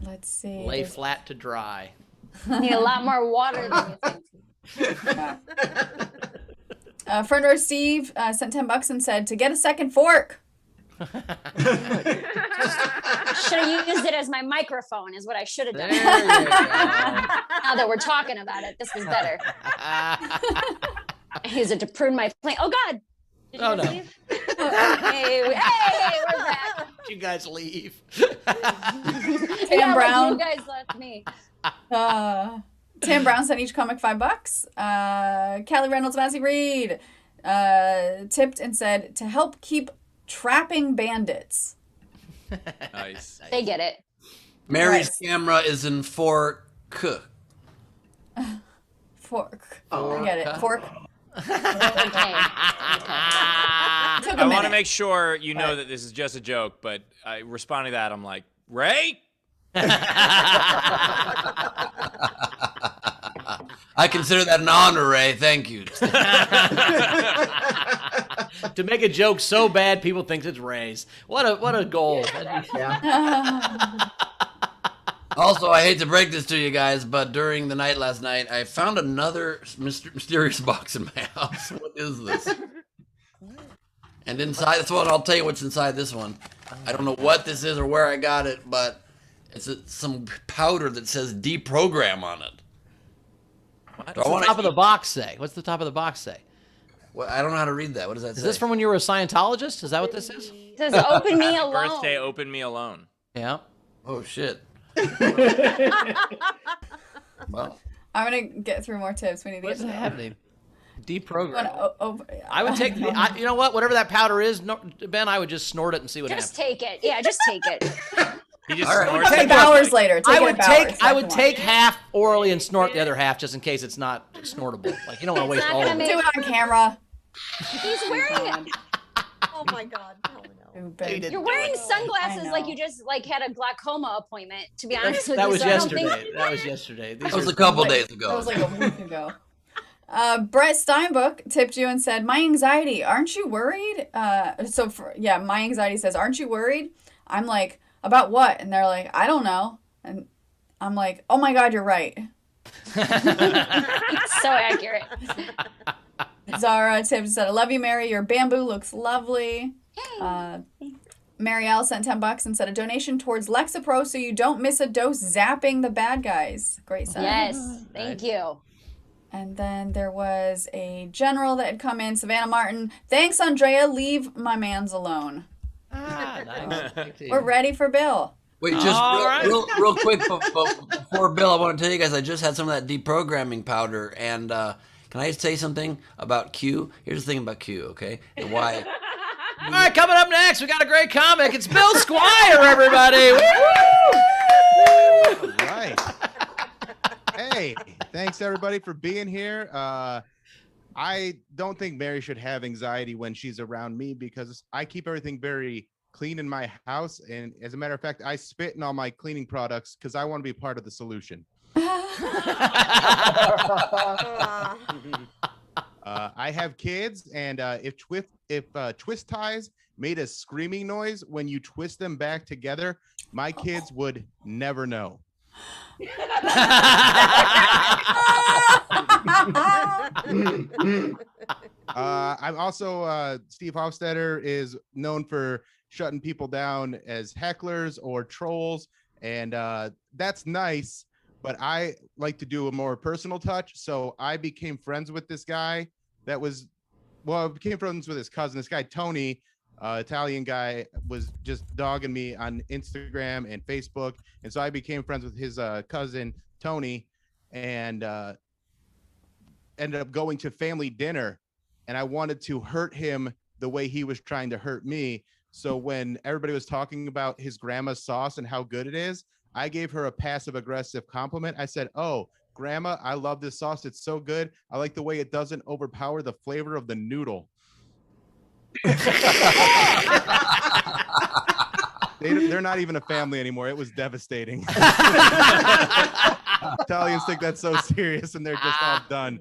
Let's see. Lay flat to dry. Need a lot more water than you think. Friend or Steve sent $10 and said, to get a second fork. Should have used it as my microphone is what I should have done. There you go. Now that we're talking about it, this is better. I used it to prune my plane. Oh God. Did you Oh, guys no. leave? Hey, we're back. You guys leave. Yeah, Brown. Like you guys left me. Tim Brown sent each comic $5. Callie Reynolds, Massey Reed tipped and said, to help keep trapping bandits. Nice. They get it. Mary's camera is in 4K. Fork. I get it. Fork. Okay. Took a I want to minute. make sure you know that this is just a joke, but I responding to that, I'm like, Ray? I consider that an honor, Ray. Thank you. To make a joke so bad people think it's Ray's. What a goal. Also, I hate to break this to you guys, but during the night last night, I found another mysterious box in my house. What is this? And inside this one, I'll tell you what's inside this one. I don't know what this is or where I got it, but it's some powder that says deprogram on it. What's the top of the box say? What's the top of the box say? Well, I don't know how to read that. What does that say? Is this from when you were a Scientologist? Is that what this is? It says open me alone. Birthday, open me alone. Yeah. Oh, shit. Well, I'm going to get through more tips. We need to What's get happening? Deprogram. Oh, I would take you know what? Whatever that powder is, Ben, I would just snort it and see what Just happens. take it. Yeah, just take it. He just All right. snorts Take it. hours later. I would I take half orally and snort the other half just in case it's not snortable. Like you don't want to waste not all gonna of make- it. Do it on camera. He's wearing Oh my God. Oh, no. Stupid. You're wearing I sunglasses know. like you just like had a glaucoma appointment. To be honest with That you, was so I don't yesterday. think- That was yesterday. that was a couple days ago. That was like a week ago. Brett Steinbook tipped you and said, my anxiety, aren't you worried? My anxiety says, aren't you worried? I'm like, about what? And they're like, I don't know. And I'm like, oh my God, you're right. It's so accurate. Zara tipped and said, I love you, Mary. Your bamboo looks lovely. Marielle sent $10 and said, a donation towards Lexapro so you don't miss a dose zapping the bad guys. Great send. Yes, thank you. And then there was a general that had come in, Savannah Martin. Thanks, Andrea. Leave my mans alone. Nice. We're ready for Bill. Wait, just real quick before Bill, I want to tell you guys I just had some of that deprogramming powder, and can I say something about Q? Here's the thing about Q, okay? And why? All right, coming up next, we got a great comic. It's Bill Squire, everybody. Woo! All right. Hey, thanks everybody for being here. I don't think Mary should have anxiety when she's around me because I keep everything very cleaning my house. And as a matter of fact, I spit in all my cleaning products because I want to be part of the solution. I have kids, and if twist ties made a screaming noise when you twist them back together, my kids would never know. I'm also Steve Hofstetter is known for shutting people down as hecklers or trolls, and that's nice, but I like to do a more personal touch. So I became friends with this guy I became friends with his cousin. This guy Tony, Italian guy, was just dogging me on Instagram and Facebook, and so I became friends with his cousin Tony, and ended up going to family dinner, and I wanted to hurt him the way he was trying to hurt me. So when everybody was talking about his grandma's sauce and how good it is, I gave her a passive aggressive compliment. I said, "Oh, Grandma, I love this sauce. It's so good. I like the way it doesn't overpower the flavor of the noodle." They're not even a family anymore. It was devastating. Italians think that's so serious, and they're just all done.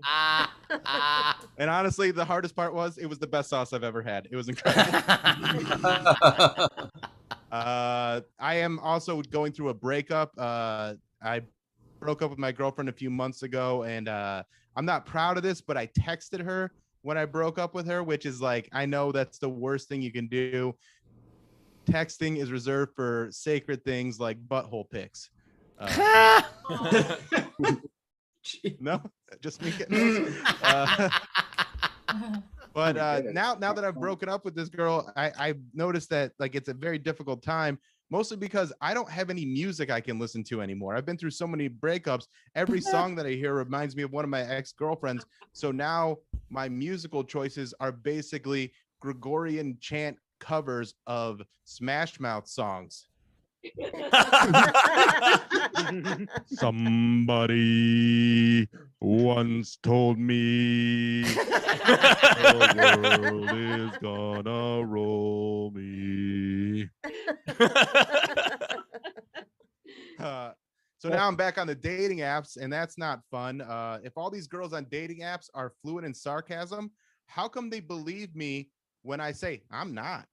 And honestly, the hardest part was it was the best sauce I've ever had. It was incredible. I am also going through a breakup. I broke up with my girlfriend a few months ago, and I'm not proud of this, but I texted her when I broke up with her, which is like, I know that's the worst thing you can do. Texting is reserved for sacred things like butthole pics. No, just me getting those. But now that I've broken up with this girl, I've noticed that like it's a very difficult time, mostly because I don't have any music I can listen to anymore. I've been through so many breakups. Every song that I hear reminds me of one of my ex-girlfriends. So now my musical choices are basically Gregorian chant covers of Smash Mouth songs. Somebody once told me the world is gonna roll me. So now I'm back on the dating apps, and that's not fun. If all these girls on dating apps are fluent in sarcasm, how come they believe me when I say I'm not?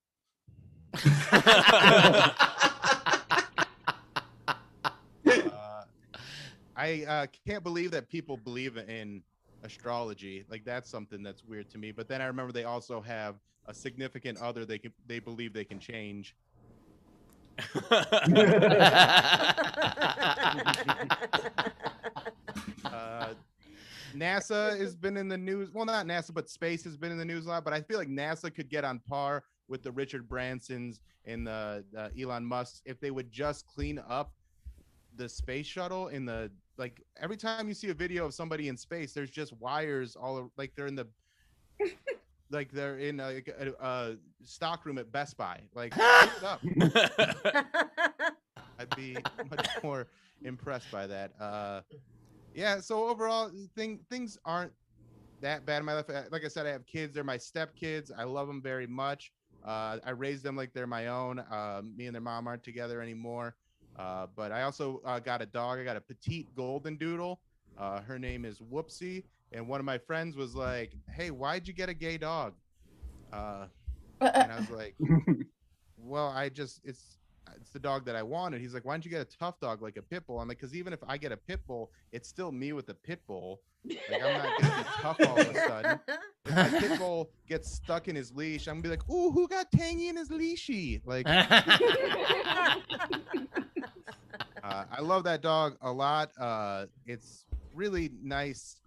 I can't believe that people believe in astrology. Like, that's something that's weird to me. But then I remember they also have a significant other they believe they can change. NASA has been in the news. Well, not NASA, but space has been in the news a lot. But I feel like NASA could get on par with the Richard Bransons and the Elon Musks if they would just clean up the space shuttle. In the, like, every time you see a video of somebody in space, there's just wires all like they're in the like they're in a stock room at Best Buy. Like, clean it up. I'd be much more impressed by that. Yeah, so overall, things aren't that bad in my life. Like I said, I have kids. They're my stepkids. I love them very much. I raised them like they're my own. Me and their mom aren't together anymore. But I also got a dog. I got a petite golden doodle. Her name is Whoopsie. And one of my friends was like, "Hey, why'd you get a gay dog?" And I was like, "Well, it's the dog that I wanted." He's like, "Why don't you get a tough dog like a pit bull?" I'm like, "Because even if I get a pit bull, it's still me with a pit bull. Like, I'm not gonna be tough all of a sudden. If my pit bull gets stuck in his leash, I'm gonna be like, ooh, who got tangy in his leashy?" Like, I love that dog a lot. It's really nice.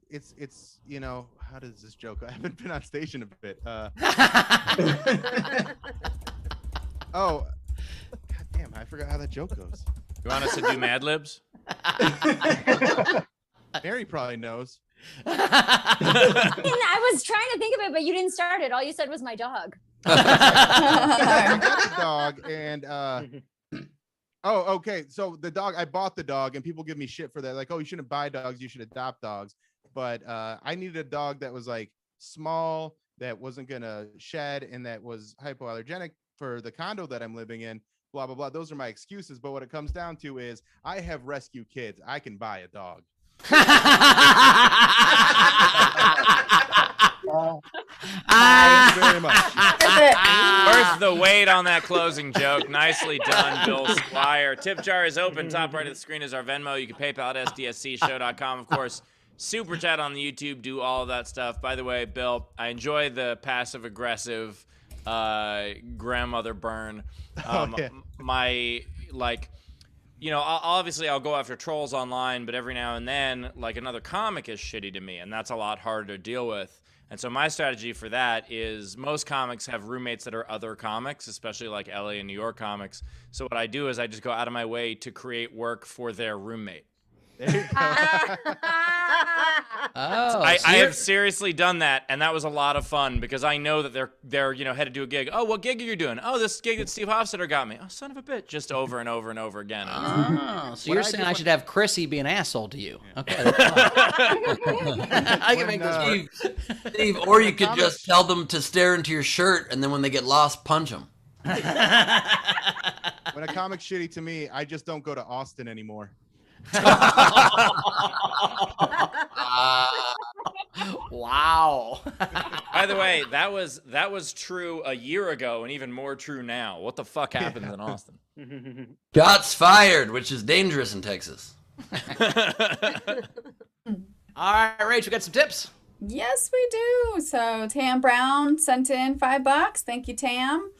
It's you know, how does this joke? I haven't been on station a bit. Oh, God damn! I forgot how that joke goes. You want us to do Mad Libs? Mary probably knows. I was trying to think of it, but you didn't start it. All you said was my dog. I got the dog, and oh, okay. So the dog, I bought the dog, and people give me shit for that. Like, oh, you shouldn't buy dogs, you should adopt dogs. But I needed a dog that was like small, that wasn't gonna shed, and that was hypoallergenic. for the condo that I'm living in, blah, blah, blah. Those are my excuses. But what it comes down to is I have rescue kids. I can buy a dog. Thank you very much. Worth the wait on that closing joke. Nicely done, Bill Squire. Tip jar is open. Top right of the screen is our Venmo. You can PayPal at sdscshow.com. Of course, super chat on the YouTube. Do all of that stuff. By the way, Bill, I enjoy the passive-aggressive grandmother burn. My, like... You know, I'll go after trolls online, but every now and then, like, another comic is shitty to me, and that's a lot harder to deal with. And so my strategy for that is most comics have roommates that are other comics, especially like LA and New York comics. So what I do is I just go out of my way to create work for their roommate. I have seriously done that, and that was a lot of fun because I know that they're headed to a gig. Oh, what gig are you doing? Oh, this gig that Steve Hofstetter got me. Oh, son of a bitch! Just over and over and over again. Oh, so you're saying I should have Chrissy be an asshole to you? Okay, I can make this. Steve, or you could just tell them to stare into your shirt, and then when they get lost, punch them. When a comic's shitty to me, I just don't go to Austin anymore. Wow. By the way, that was true a year ago and even more true now. What the fuck happens in Austin? Shots fired, which is dangerous in Texas. All right, Rach, we got some tips. Yes, we do. So Tam Brown sent in $5. Thank you, Tam.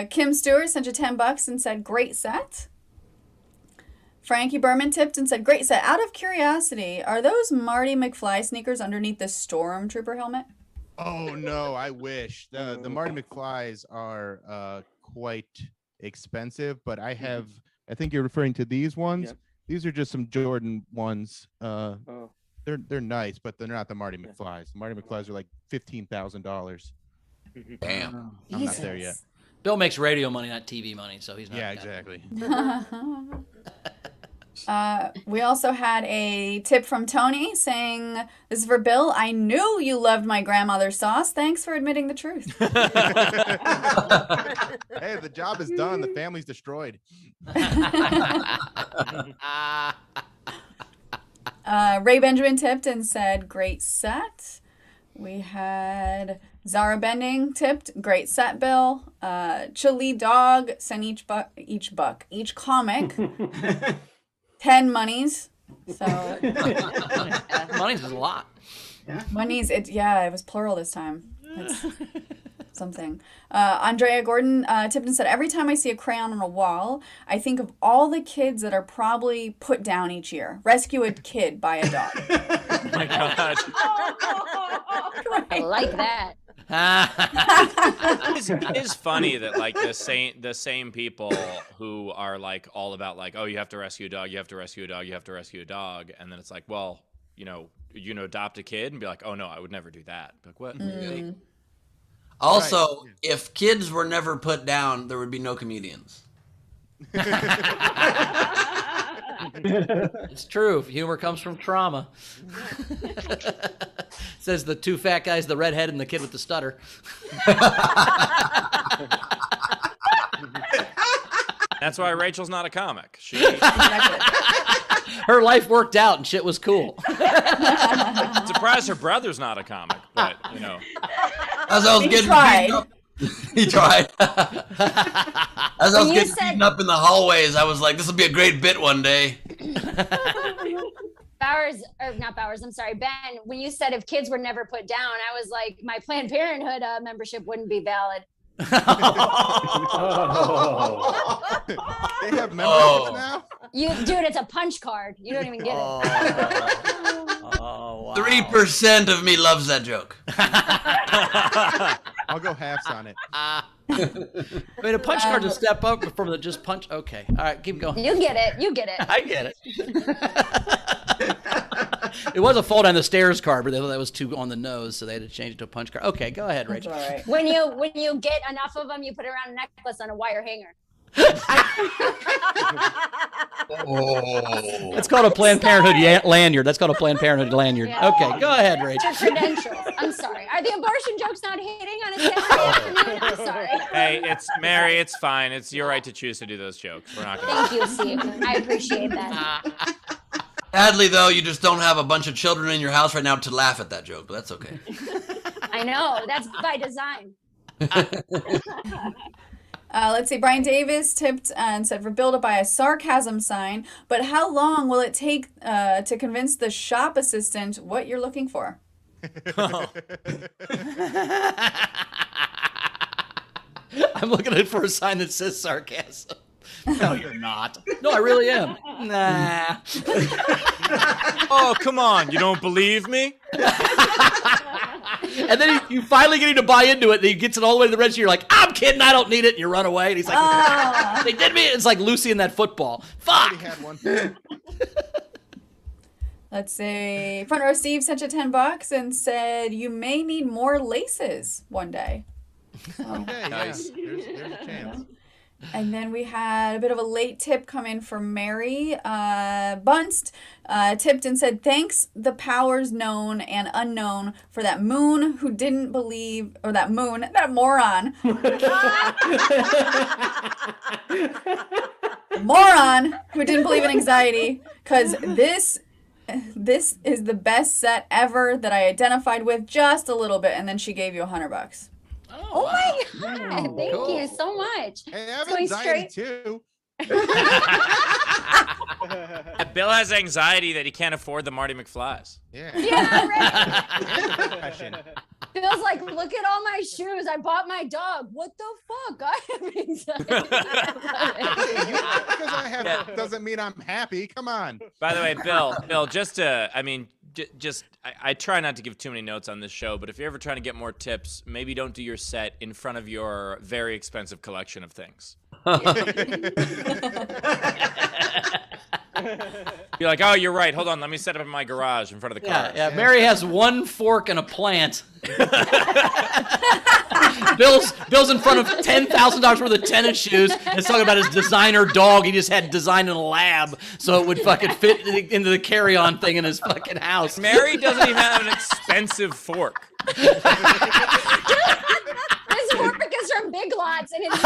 Kim Stewart sent you $10 and said, great set. Frankie Berman tipped and said, great set. Out of curiosity, are those Marty McFly sneakers underneath the Stormtrooper helmet? Oh, no, I wish. The Marty McFlys are quite expensive, but I think you're referring to these ones. Yep. These are just some Jordan ones. They're nice, but they're not the Marty McFlys. The Marty McFlys are like $15,000. Damn. I'm not there yet. Bill makes radio money, not TV money, so he's not. Yeah, exactly. We also had a tip from Tony saying, this is for Bill. I knew you loved my grandmother's sauce. Thanks for admitting the truth. Hey, the job is done. The family's destroyed. Ray Benjamin tipped and said, great set. We had Zara Bending tipped, great set, Bill. Chili Dog sent each comic 10 monies. So monies is a lot. Yeah. Monies, it was plural this time. It's something. Andrea Gordon tipped and said, every time I see a crayon on a wall, I think of all the kids that are probably put down each year. Rescue a kid, buy a dog. Oh my God. I like that. It is funny that like the same people who are like all about like, oh, you have to rescue a dog, you have to rescue a dog, you have to rescue a dog, and then it's like, well, adopt a kid and be like, oh no, I would never do that. Like what? Mm. Also, if kids were never put down, there would be no comedians. It's true. Humor comes from trauma. Says the two fat guys, the redhead and the kid with the stutter. That's why Rachel's not a comic. Her life worked out and shit was cool. Surprised her brother's not a comic, but As I was getting beaten up, he tried. As I was getting beaten up in the hallways, I was like, this will be a great bit one day. Ben, when you said if kids were never put down, I was like, my Planned Parenthood membership wouldn't be valid. They have memberships now? Dude, it's a punch card. You don't even get it. Oh, wow. 3% of me loves that joke. I'll go halves on it. I mean, a punch card's a step up from the just punch. Okay. All right, keep going. You get it. I get it. It was a fall down the stairs card, but that was too on the nose, so they had to change it to a punch card. Okay, go ahead, Rachel. All right. When you get enough of them, you put it around a necklace on a wire hanger. Oh. That's called a Planned Parenthood lanyard. That's called a Planned Parenthood lanyard. Yeah. Okay, go ahead, Rachel. Your credentials. I'm sorry. Are the abortion jokes not hitting on a Saturday afternoon? I'm sorry. Hey, it's Mary. It's fine. It's your right to choose to do those jokes. We're not gonna. Thank you, Steve. I appreciate that. Sadly, though, you just don't have a bunch of children in your house right now to laugh at that joke, but that's okay. I know. That's by design. Let's see. Brian Davis tipped and said for Bill to buy a sarcasm sign, but how long will it take to convince the shop assistant what you're looking for? I'm looking for a sign that says sarcasm. No, you're not. No, I really am. Nah. Oh, come on. You don't believe me? And then you finally get him to buy into it, and he gets it all the way to the register. You're like, I'm kidding, I don't need it. And you run away. And he's like, they did me. It's like Lucy in that football. Fuck. Had one. Let's see. Front row Steve sent you $10 and said you may need more laces one day. Okay, Nice. yeah. There's a chance. And then we had a bit of a late tip come in from Mary. Bunst tipped and said, thanks the powers known and unknown for that moon who didn't believe, or that moron. Moron who didn't believe in anxiety, because this is the best set ever that I identified with just a little bit. And then she gave you $100. Oh my God. Thank you so much. Hey, I have It's going anxiety straight. too. Bill has anxiety that he can't afford the Marty McFlys. Yeah. Yeah, right. Feels like, look at all my shoes. I bought my dog. What the fuck? I have anxiety. Because I have doesn't mean I'm happy. Come on. By the way, Bill, just to, I mean, I try not to give too many notes on this show, but if you're ever trying to get more tips, maybe don't do your set in front of your very expensive collection of things. You're like, oh, you're right. Hold on, let me set up in my garage in front of the car. Yeah, Mary has one fork and a plant. Bill's in front of $10,000 worth of tennis shoes and is talking about his designer dog he just had designed in a lab so it would fucking fit into the carry-on thing in his fucking house. Mary doesn't even have an expensive fork. This fork is from Big Lots, and it's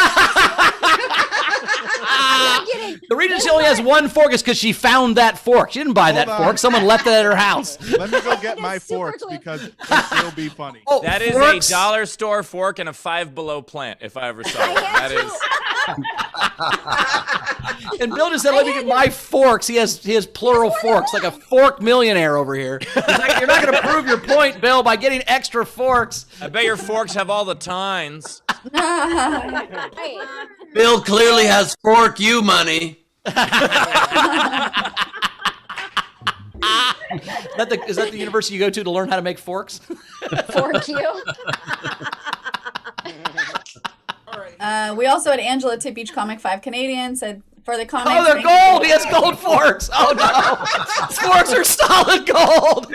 the reason she only has one fork is because she found that fork. She didn't buy that fork. Someone left it at her house. Let me go get my forks because it'll be funny. Oh, That is forks? a dollar store fork and a Five Below plant, if I ever saw it. That is. And Bill just said, let me get my forks. He has plural forks, like a fork millionaire over here. He's like, you're not going to prove your point, Bill, by getting extra forks. I bet your forks have all the tines. Bill clearly has fork you money. Is that the university you go to learn how to make forks? Fork you. We also had Angela tip each comic 5 Canadian, said for the comics. Oh, they're gold! He has gold forks! Oh no! His forks are solid gold!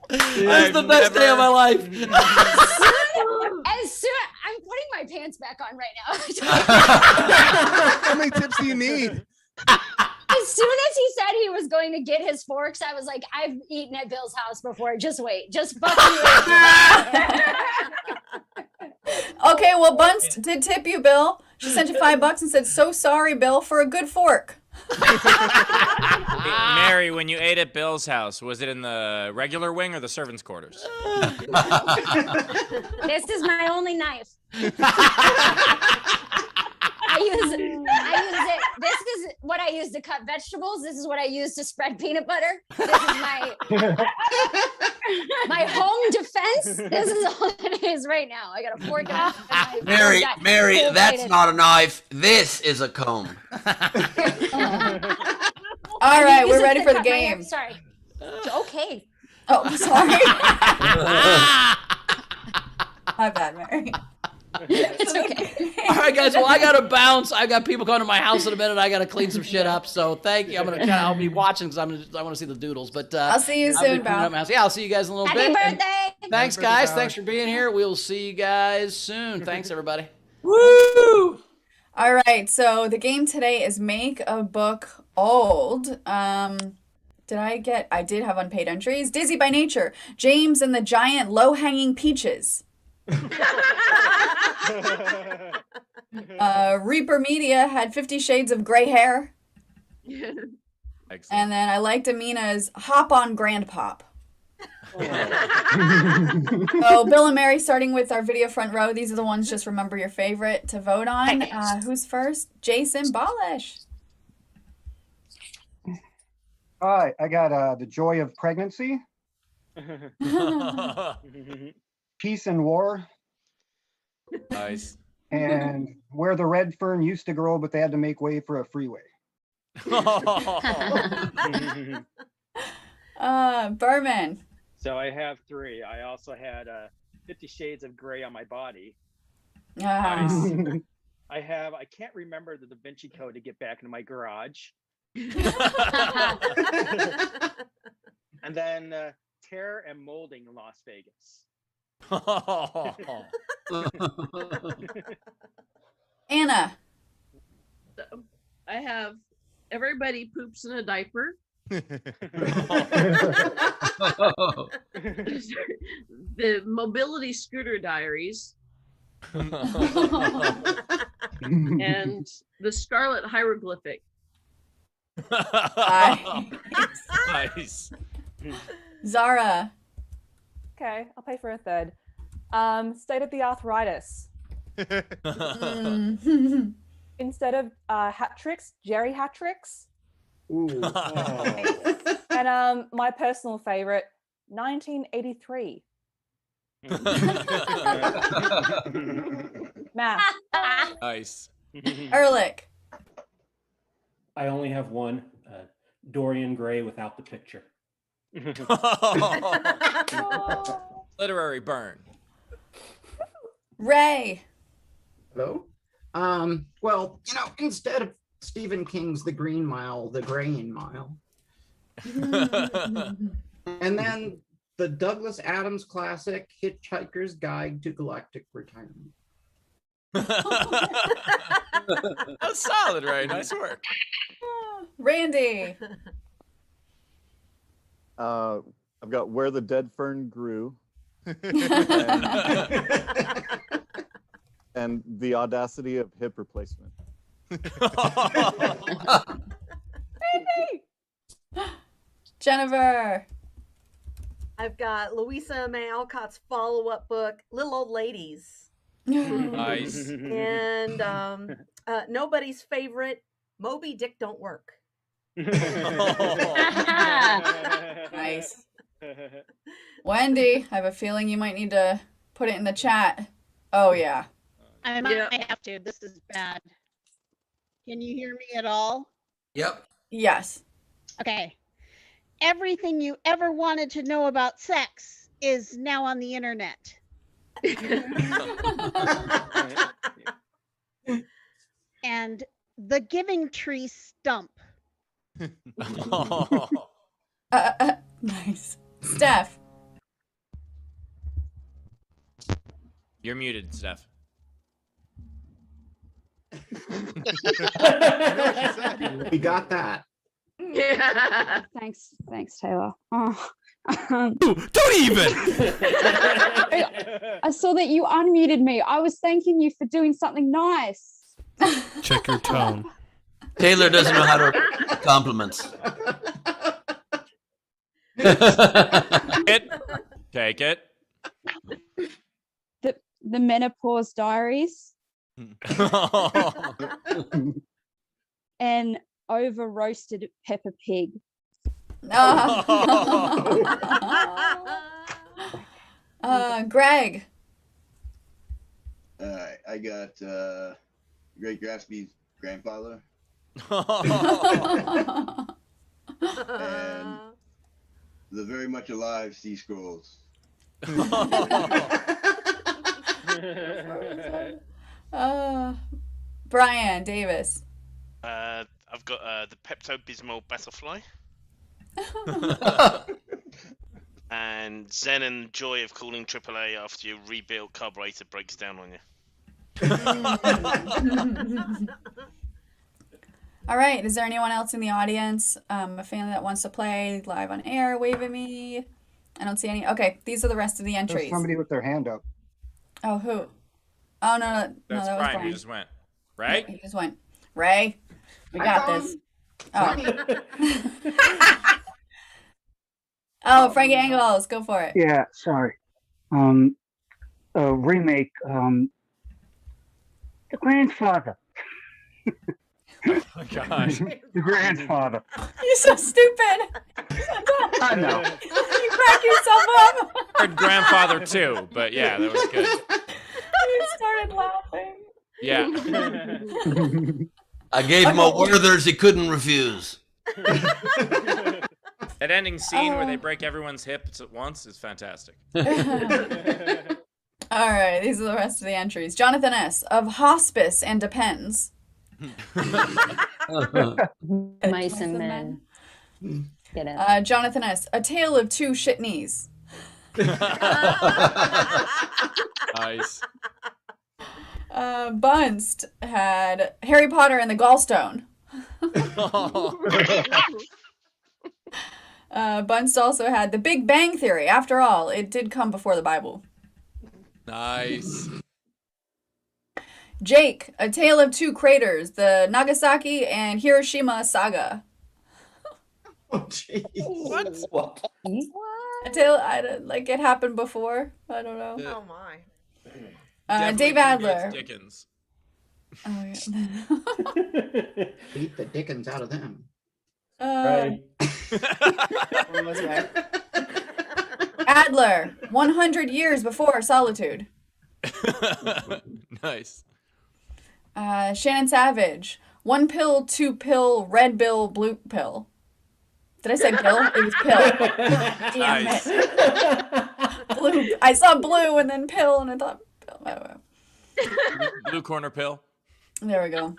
That's the best day of my life. As soon I'm putting my pants back on right now. How many tips do you need? As soon as he said he was going to get his forks, I was like, I've eaten at Bill's house before. Just wait. Just fucking wait. Okay, well, Bunst did tip you, Bill. She sent you $5 and said, so sorry, Bill, for a good fork. Mary, when you ate at Bill's house, was it in the regular wing or the servants' quarters? This is my only knife. I use it. This is what I use to cut vegetables. This is what I use to spread peanut butter. This is my home defense. This is all it is right now. I got a fork and a knife. Mary, that's not a knife. This is a comb. All right, we're ready for the game. Sorry. Okay. Oh, sorry. My bad, Mary. It's okay. All right, guys. Well, I gotta bounce. I got people coming to my house in a minute. I gotta clean some shit up. So thank you. I'll be watching because I want to see the doodles. But I'll see you soon, Val. Yeah, I'll see you guys in a little Happy bit. birthday! Thanks, Happy guys. birthday, Thanks for being here. We will see you guys soon. Thanks, everybody. Woo! All right, so the game today is Make a Book Old. I did have unpaid entries. Dizzy by Nature, James and the Giant Low-Hanging Peaches. Reaper Media had 50 Shades of Gray Hair. Excellent. And then I liked Amina's Hop on Grand Pop. So Bill and Mary, starting with our video front row. These are the ones, just remember your favorite to vote on. Who's first? Jason Balish. All right, I got The Joy of Pregnancy, Peace and War, Nice. and Where the Red Fern Used to Grow, but they had to make way for a freeway. Berman. So I have 3. I also had 50 Shades of Grey on my body. Nice. I can't remember the Da Vinci Code to get back into my garage. And then Terror and Molding in Las Vegas. Anna. I have Everybody Poops in a Diaper. The Mobility Scooter Diaries. And the Scarlet Hieroglyphic. Nice. Zara. Okay, I'll pay for a third. State of the Arthritis. Instead of hat tricks, Jerry hat tricks. Ooh. And my personal favorite, 1983. Math. Nice. Ehrlich. I only have one. Dorian Gray without the picture. Literary burn. Ray. Hello? Well, instead of Stephen King's The Green Mile, The Graying Mile. And then the Douglas Adams classic, Hitchhiker's Guide to Galactic Retirement. That's solid, Ray. Nice work. Randy. I've got Where the Dead Fern Grew. And The Audacity of Hip Replacement. Jennifer. I've got Louisa May Alcott's follow-up book, Little Old Ladies. Nice. And nobody's favorite, Moby Dick Don't Work. Nice. Wendy, I have a feeling you might need to put it in the chat. Oh, yeah. I might have to. This is bad. Can you hear me at all? Yep. Yes. Okay. Everything you ever wanted to know about sex is now on the internet. And the Giving Tree Stump. Nice. Steph. You're muted, Steph. We got that. Yeah. Thanks, Taylor. Oh. Don't even. I saw that you unmuted me. I was thanking you for doing something nice. Check your tone. Taylor doesn't know how to compliments. Take it. The Menopause Diaries. And over roasted Peppa Pig. Greg. I got Great Gatsby's grandfather. And the Very Much Alive Sea Scrolls. Brian Davis. I've got the Pepto-Bismol Butterfly. And Zen and joy of calling AAA after your rebuilt carburetor breaks down on you. All right. Is there anyone else in the audience? A family that wants to play live on air? Wave at me. I don't see any. Okay. These are the rest of the There's entries. somebody with their hand up. Oh, who? Oh, no. That's that was Brian. Brian. He just went. Right? He just went. Ray, we got this. Oh. Oh, Frankie Angles, go for it. Yeah, sorry. Remake. The grandfather. Oh my gosh. The grandfather. You're so stupid. I know. You crack yourself up. I heard grandfather too, but yeah, that was good. You started laughing. Yeah. I gave him a Werther's he couldn't refuse. That ending scene where they break everyone's hips at once is fantastic. All right, these are the rest of the entries. Jonathan S. of Hospice and Depends. Mice and men. Get it. Jonathan S. A Tale of Two Shit Knees. Nice. Bunst had Harry Potter and the Gallstone. Bunst also had The Big Bang Theory. After all, it did come before the Bible. Nice. Jake, A Tale of Two Craters, the Nagasaki and Hiroshima saga. Oh, jeez. What? A tale, like it happened before. I don't know. Oh my. Dave Adler. Dickens. Oh yeah. Beat the Dickens out of them. Right. Adler, 100 Years Before Solitude. Nice. Shannon Savage, 1 pill, 2 pill, red pill, blue pill. Did I say pill? It was pill. Damn Nice. it. Blue. I saw blue and then pill and I thought pill. I don't know. Blue corner pill. There we go.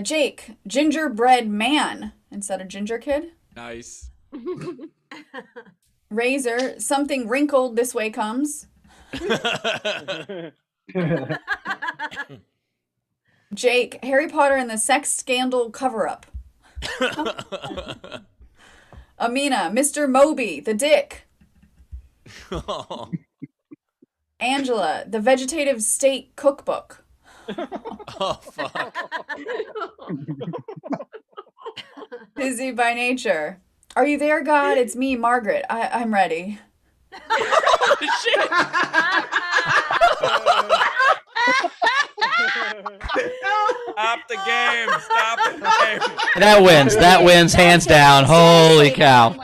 Jake, Gingerbread Man instead of Ginger Kid. Nice. Razor, Something Wrinkled This Way Comes. Jake, Harry Potter and the Sex Scandal Cover-Up. Amina, Mr. Moby, The Dick. Angela, The Vegetative State Cookbook. Oh, fuck. Busy by Nature. Are you there, God? It's me, Margaret. I'm ready. Holy shit. Stop the game. Stop the game. That wins. That wins hands down. Holy cow.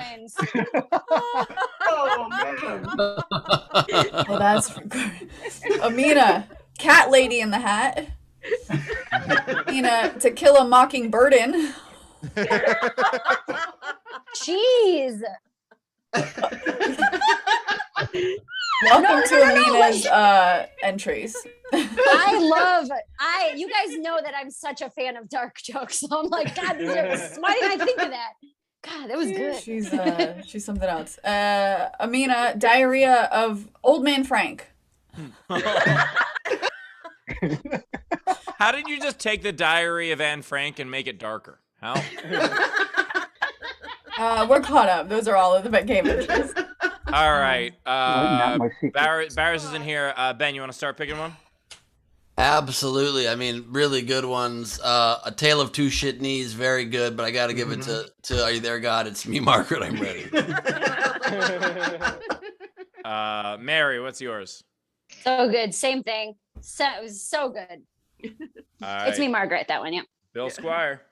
Oh, man. Well, that's Amina, Cat Lady in the Hat. Amina, To Kill a Mockingbird in. Jeez. Welcome to Amina's entries. You guys know that I'm such a fan of dark jokes. So I'm like, God, why didn't I think of that? God, that was good. She's something else. Amina, Diarrhea of Old Man Frank. How did you just take the Diary of Anne Frank and make it darker? How? We're caught up. Those are all of the game entries. All right. Not my secret. Barris is in here. Ben, you want to start picking one? Absolutely. I mean, really good ones. A Tale of Two Shit Knees, very good, but I got to give it to Are You There, God? It's me, Margaret. I'm ready. Mary, what's yours? So good. Same thing. It was so good. All right. It's me, Margaret, that one. Yeah. Bill Squire.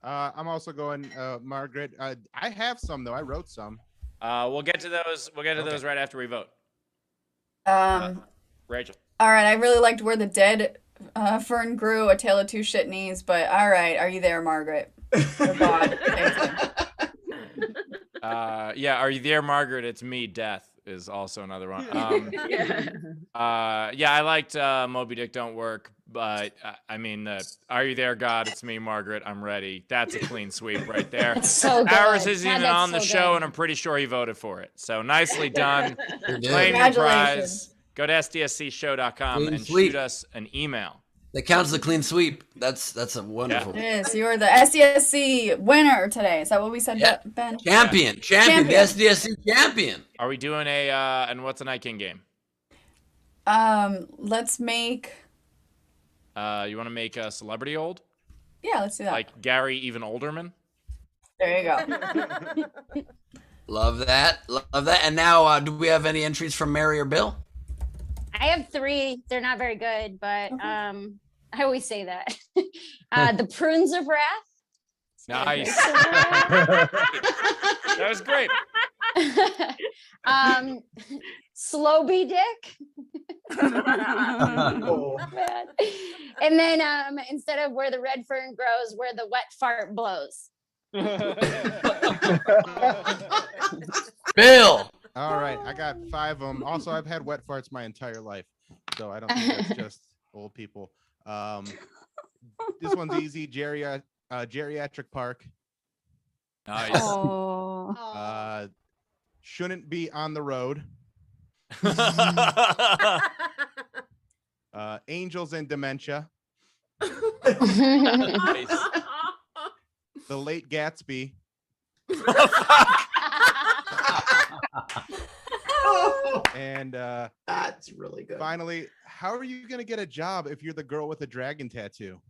I'm also going Margaret. I have some though. I wrote some. We'll get to those. We'll get to those right after we vote. Rachel. All right. I really liked Where the Dead Fern Grew, A Tale of Two Shit Knees, but all right. Are You There, Margaret? Oh, God. Yeah. Are You There, Margaret? It's me, Death. is also another one. Yeah. Yeah, I liked Moby Dick Don't Work, but I mean, Are You There, God? It's me, Margaret. I'm ready. That's a clean sweep right there. That's so good. Ours isn't God, even that's on the so show, good. and I'm pretty sure he voted for it. So nicely done. did. Claim your Congratulations. prize. Go to sdscshow.com Clean and sweep. shoot us an email. That counts as a clean sweep. That's a wonderful Yes, you are the SDSC winner today. Is that what we said, Yeah. Ben? champion. The SDSC champion. Are we doing a and what's a Night King game? Let's make. You want to make a celebrity old? Yeah, let's do that. Like Gary Even Olderman? There you go. Love that. Love that. And now, do we have any entries from Mary or Bill? I have 3. They're not very good, but I always say that. The Prunes of Wrath. Nice. That was great. Sloby Dick. Not bad. And then instead of Where the Red Fern Grows, Where the Wet Fart Blows. Bill. All right, I got 5 of them. Also, I've had wet farts my entire life, so I don't think that's just old people. This one's easy. Geriatric Park. Nice. Shouldn't be on the road. Angels and Dementia. Nice. The Late Gatsby. And that's really good. Finally, how are you gonna get a job if you're the girl with a dragon tattoo?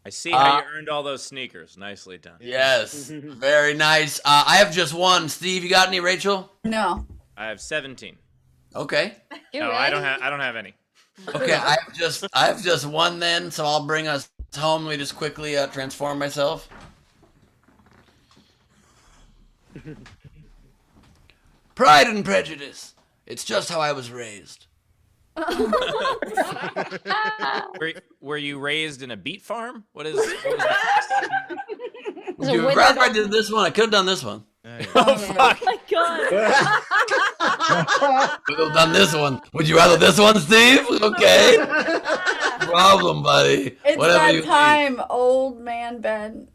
I see how you earned all those sneakers. Nicely done. Yes, very nice. I have just one. Steve, you got any? Rachel? No. I have 17. Okay. No, I don't have any. Okay, I have just one then, so I'll bring us home. Let me just quickly transform myself. Pride and Prejudice. It's just how I was raised. Were you raised in a beet farm? What is Would you rather I did this one? I could have done this one. Oh, fuck. Oh my god. Could have done this one. Would you rather this one, Steve? Okay. Problem, buddy. It's Whatever that you time, old man Ben.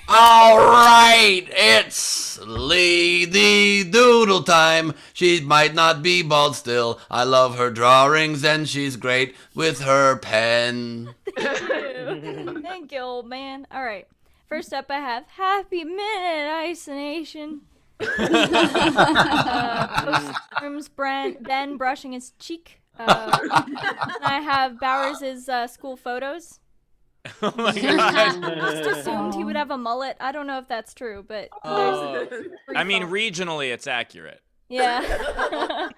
All right, it's Lady Doodle time. She might not be bald still. I love her drawings and she's great with her pen. Thank you, old man. All right. First up, I have Happy Minute Ice Nation. Post-rooms Ben brushing his cheek. I have Bowers' school photos. Oh my god. Just assumed he would have a mullet. I don't know if that's true, but I there's mean, regionally, it's accurate. yeah.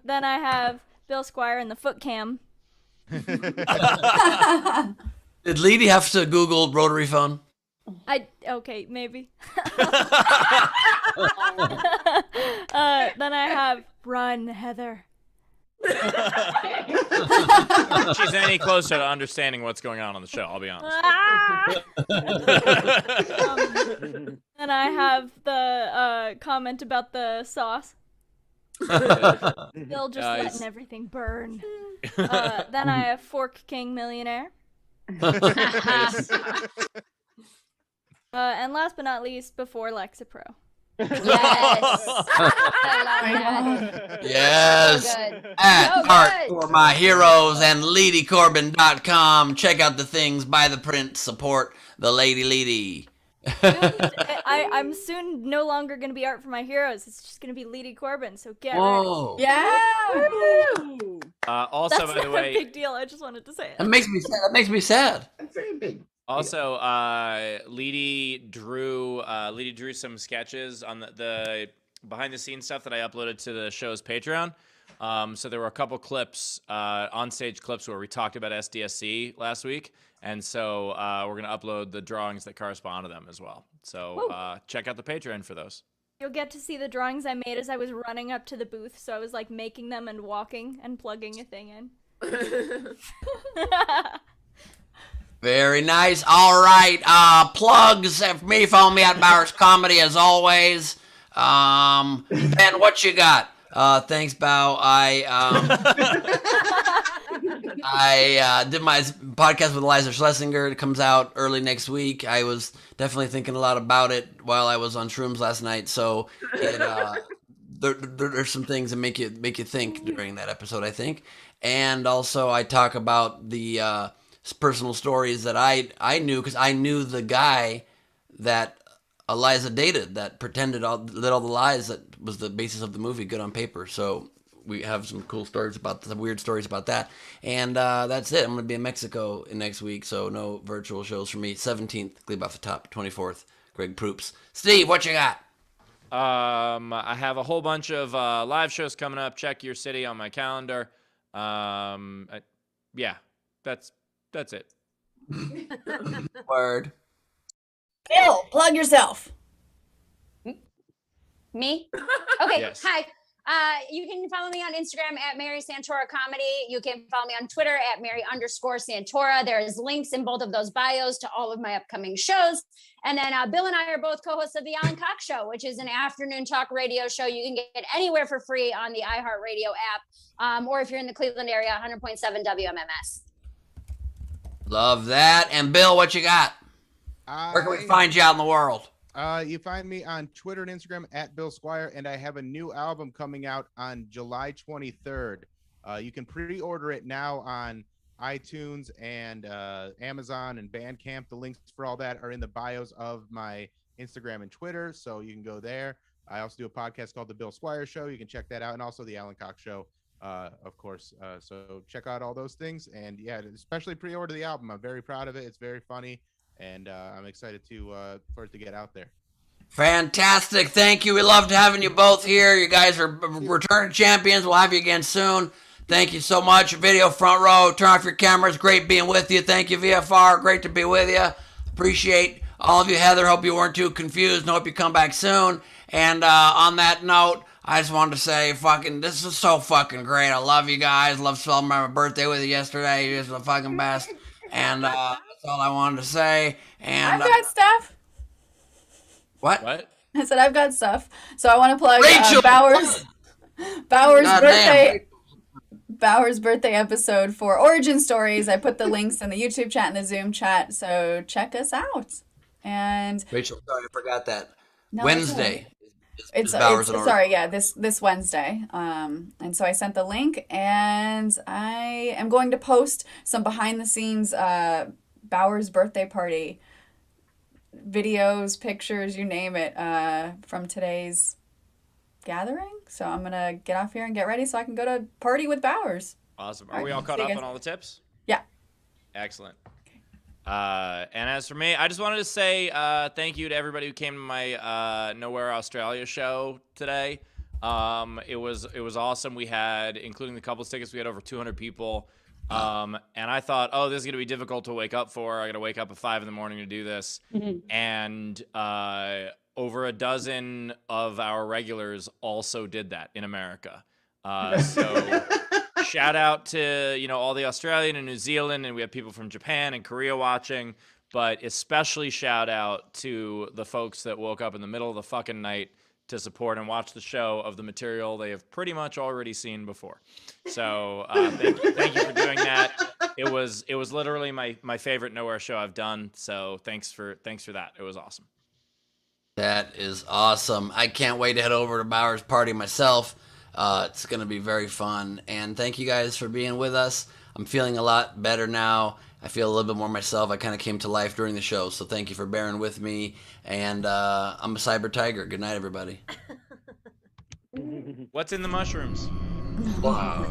Then I have Bill Squire in the foot cam. Did Leedy have to Google rotary phone? Okay, maybe. Then I have Run, Heather. She's any closer to understanding what's going on the show, I'll be honest. Then I have the comment about the sauce. Bill just letting everything burn. Then I have Fork King Millionaire. And last but not least, before Lexapro. Yes. Yes. So good. At So Art good. for My Heroes and LeadyCorbin.com. Check out the things, buy the print, support the Lady Leedy. I'm soon no longer going to be Art for My Heroes. It's just going to be Lady Corbin, so get Whoa. ready. Yeah! Also, That's by the not way, a big deal. I just wanted to say it. That makes me sad. That makes me sad. Very big. Also, Leedy drew some sketches on the behind the scenes stuff that I uploaded to the show's Patreon. So there were a couple clips, on stage clips where we talked about SDSC last week, and so we're gonna upload the drawings that correspond to them as well. So check out the Patreon for those. You'll get to see the drawings I made as I was running up to the booth, so I was like making them and walking and plugging a thing in. Very nice. All right. Plugs for me. Follow me at Bowers Comedy as always. Ben, what you got? Thanks, Bow. I did my podcast with Eliza Schlesinger. It comes out early next week. I was definitely thinking a lot about it while I was on shrooms last night. So there's some things that make you think during that episode, I think. And also I talk about the personal stories that I knew, because I knew the guy that Eliza dated that pretended all the lies that was the basis of the movie Good on Paper. So we have some cool stories about some weird stories about that. And that's it. I'm going to be in Mexico next week, so no virtual shows for me. 17th, Gleib off the top. 24th, Greg Proops. Steve, what you got? I have a whole bunch of live shows coming up. Check your city on my calendar. Yeah, that's it. Word. Bill, plug yourself. Me? Okay. Yes. Hi. You can follow me on Instagram at Mary Santora Comedy. You can follow me on Twitter at Mary_Santora. There's links in both of those bios to all of my upcoming shows. And then Bill and I are both co-hosts of The Alan Cox Show, which is an afternoon talk radio show you can get anywhere for free on the iHeartRadio app. Or if you're in the Cleveland area, 100.7 WMMS. Love that. And Bill, what you got? Where can we find you out in the world? You find me on Twitter and Instagram at Bill Squire, and I have a new album coming out on July 23rd. You can pre-order it now on iTunes and Amazon and Bandcamp. The links for all that are in the bios of my Instagram and Twitter, so you can go there. I also do a podcast called The Bill Squire Show. You can check that out, and also The Alan Cox Show, of course. So check out all those things, and yeah, especially pre-order the album. I'm very proud of it. It's very funny. And I'm excited for it to get out there. Fantastic. Thank you. We loved having you both here. You guys are returning champions. We'll have you again soon. Thank you so much. Video front row. Turn off your cameras. Great being with you. Thank you, VFR. Great to be with you. Appreciate all of you. Heather, hope you weren't too confused. Hope you come back soon. And on that note, I just wanted to say, this is so fucking great. I love you guys. Love celebrating my birthday with you yesterday. You're just the fucking best. And that's all I wanted to say. And I've got stuff. What? I said I've got stuff. So I want to plug Rachel! Bowers' birthday episode for Origin Stories. I put the links in the YouTube chat and the Zoom chat, so check us out. And Rachel, sorry, I forgot that. No, Wednesday. It's this Wednesday. And so I sent the link, and I am going to post some behind the scenes Bowers birthday party videos, pictures, you name it, from today's gathering. So I'm gonna get off here and get ready so I can go to party with Bowers. Awesome. Are we all caught up on all the tips? Yeah. Excellent. And as for me, I just wanted to say thank you to everybody who came to my Nowhere Australia show today. It was awesome. We had, including the couples tickets, we had over 200 people. And I thought, oh, this is going to be difficult to wake up for. I got to wake up at 5 a.m. to do this. Mm-hmm. And over a dozen of our regulars also did that in America. So shout out to, all the Australian and New Zealand, and we have people from Japan and Korea watching, but especially shout out to the folks that woke up in the middle of the fucking night to support and watch the show of the material they have pretty much already seen before. So thank you for doing that. It was literally my favorite Nowhere show I've done. So thanks for that. It was awesome. That is awesome. I can't wait to head over to Bowers' party myself. It's going to be very fun. And thank you guys for being with us. I'm feeling a lot better now. I feel a little bit more myself. I kind of came to life during the show. So thank you for bearing with me. And I'm a cyber tiger. Good night, everybody. What's in the mushrooms? Wow.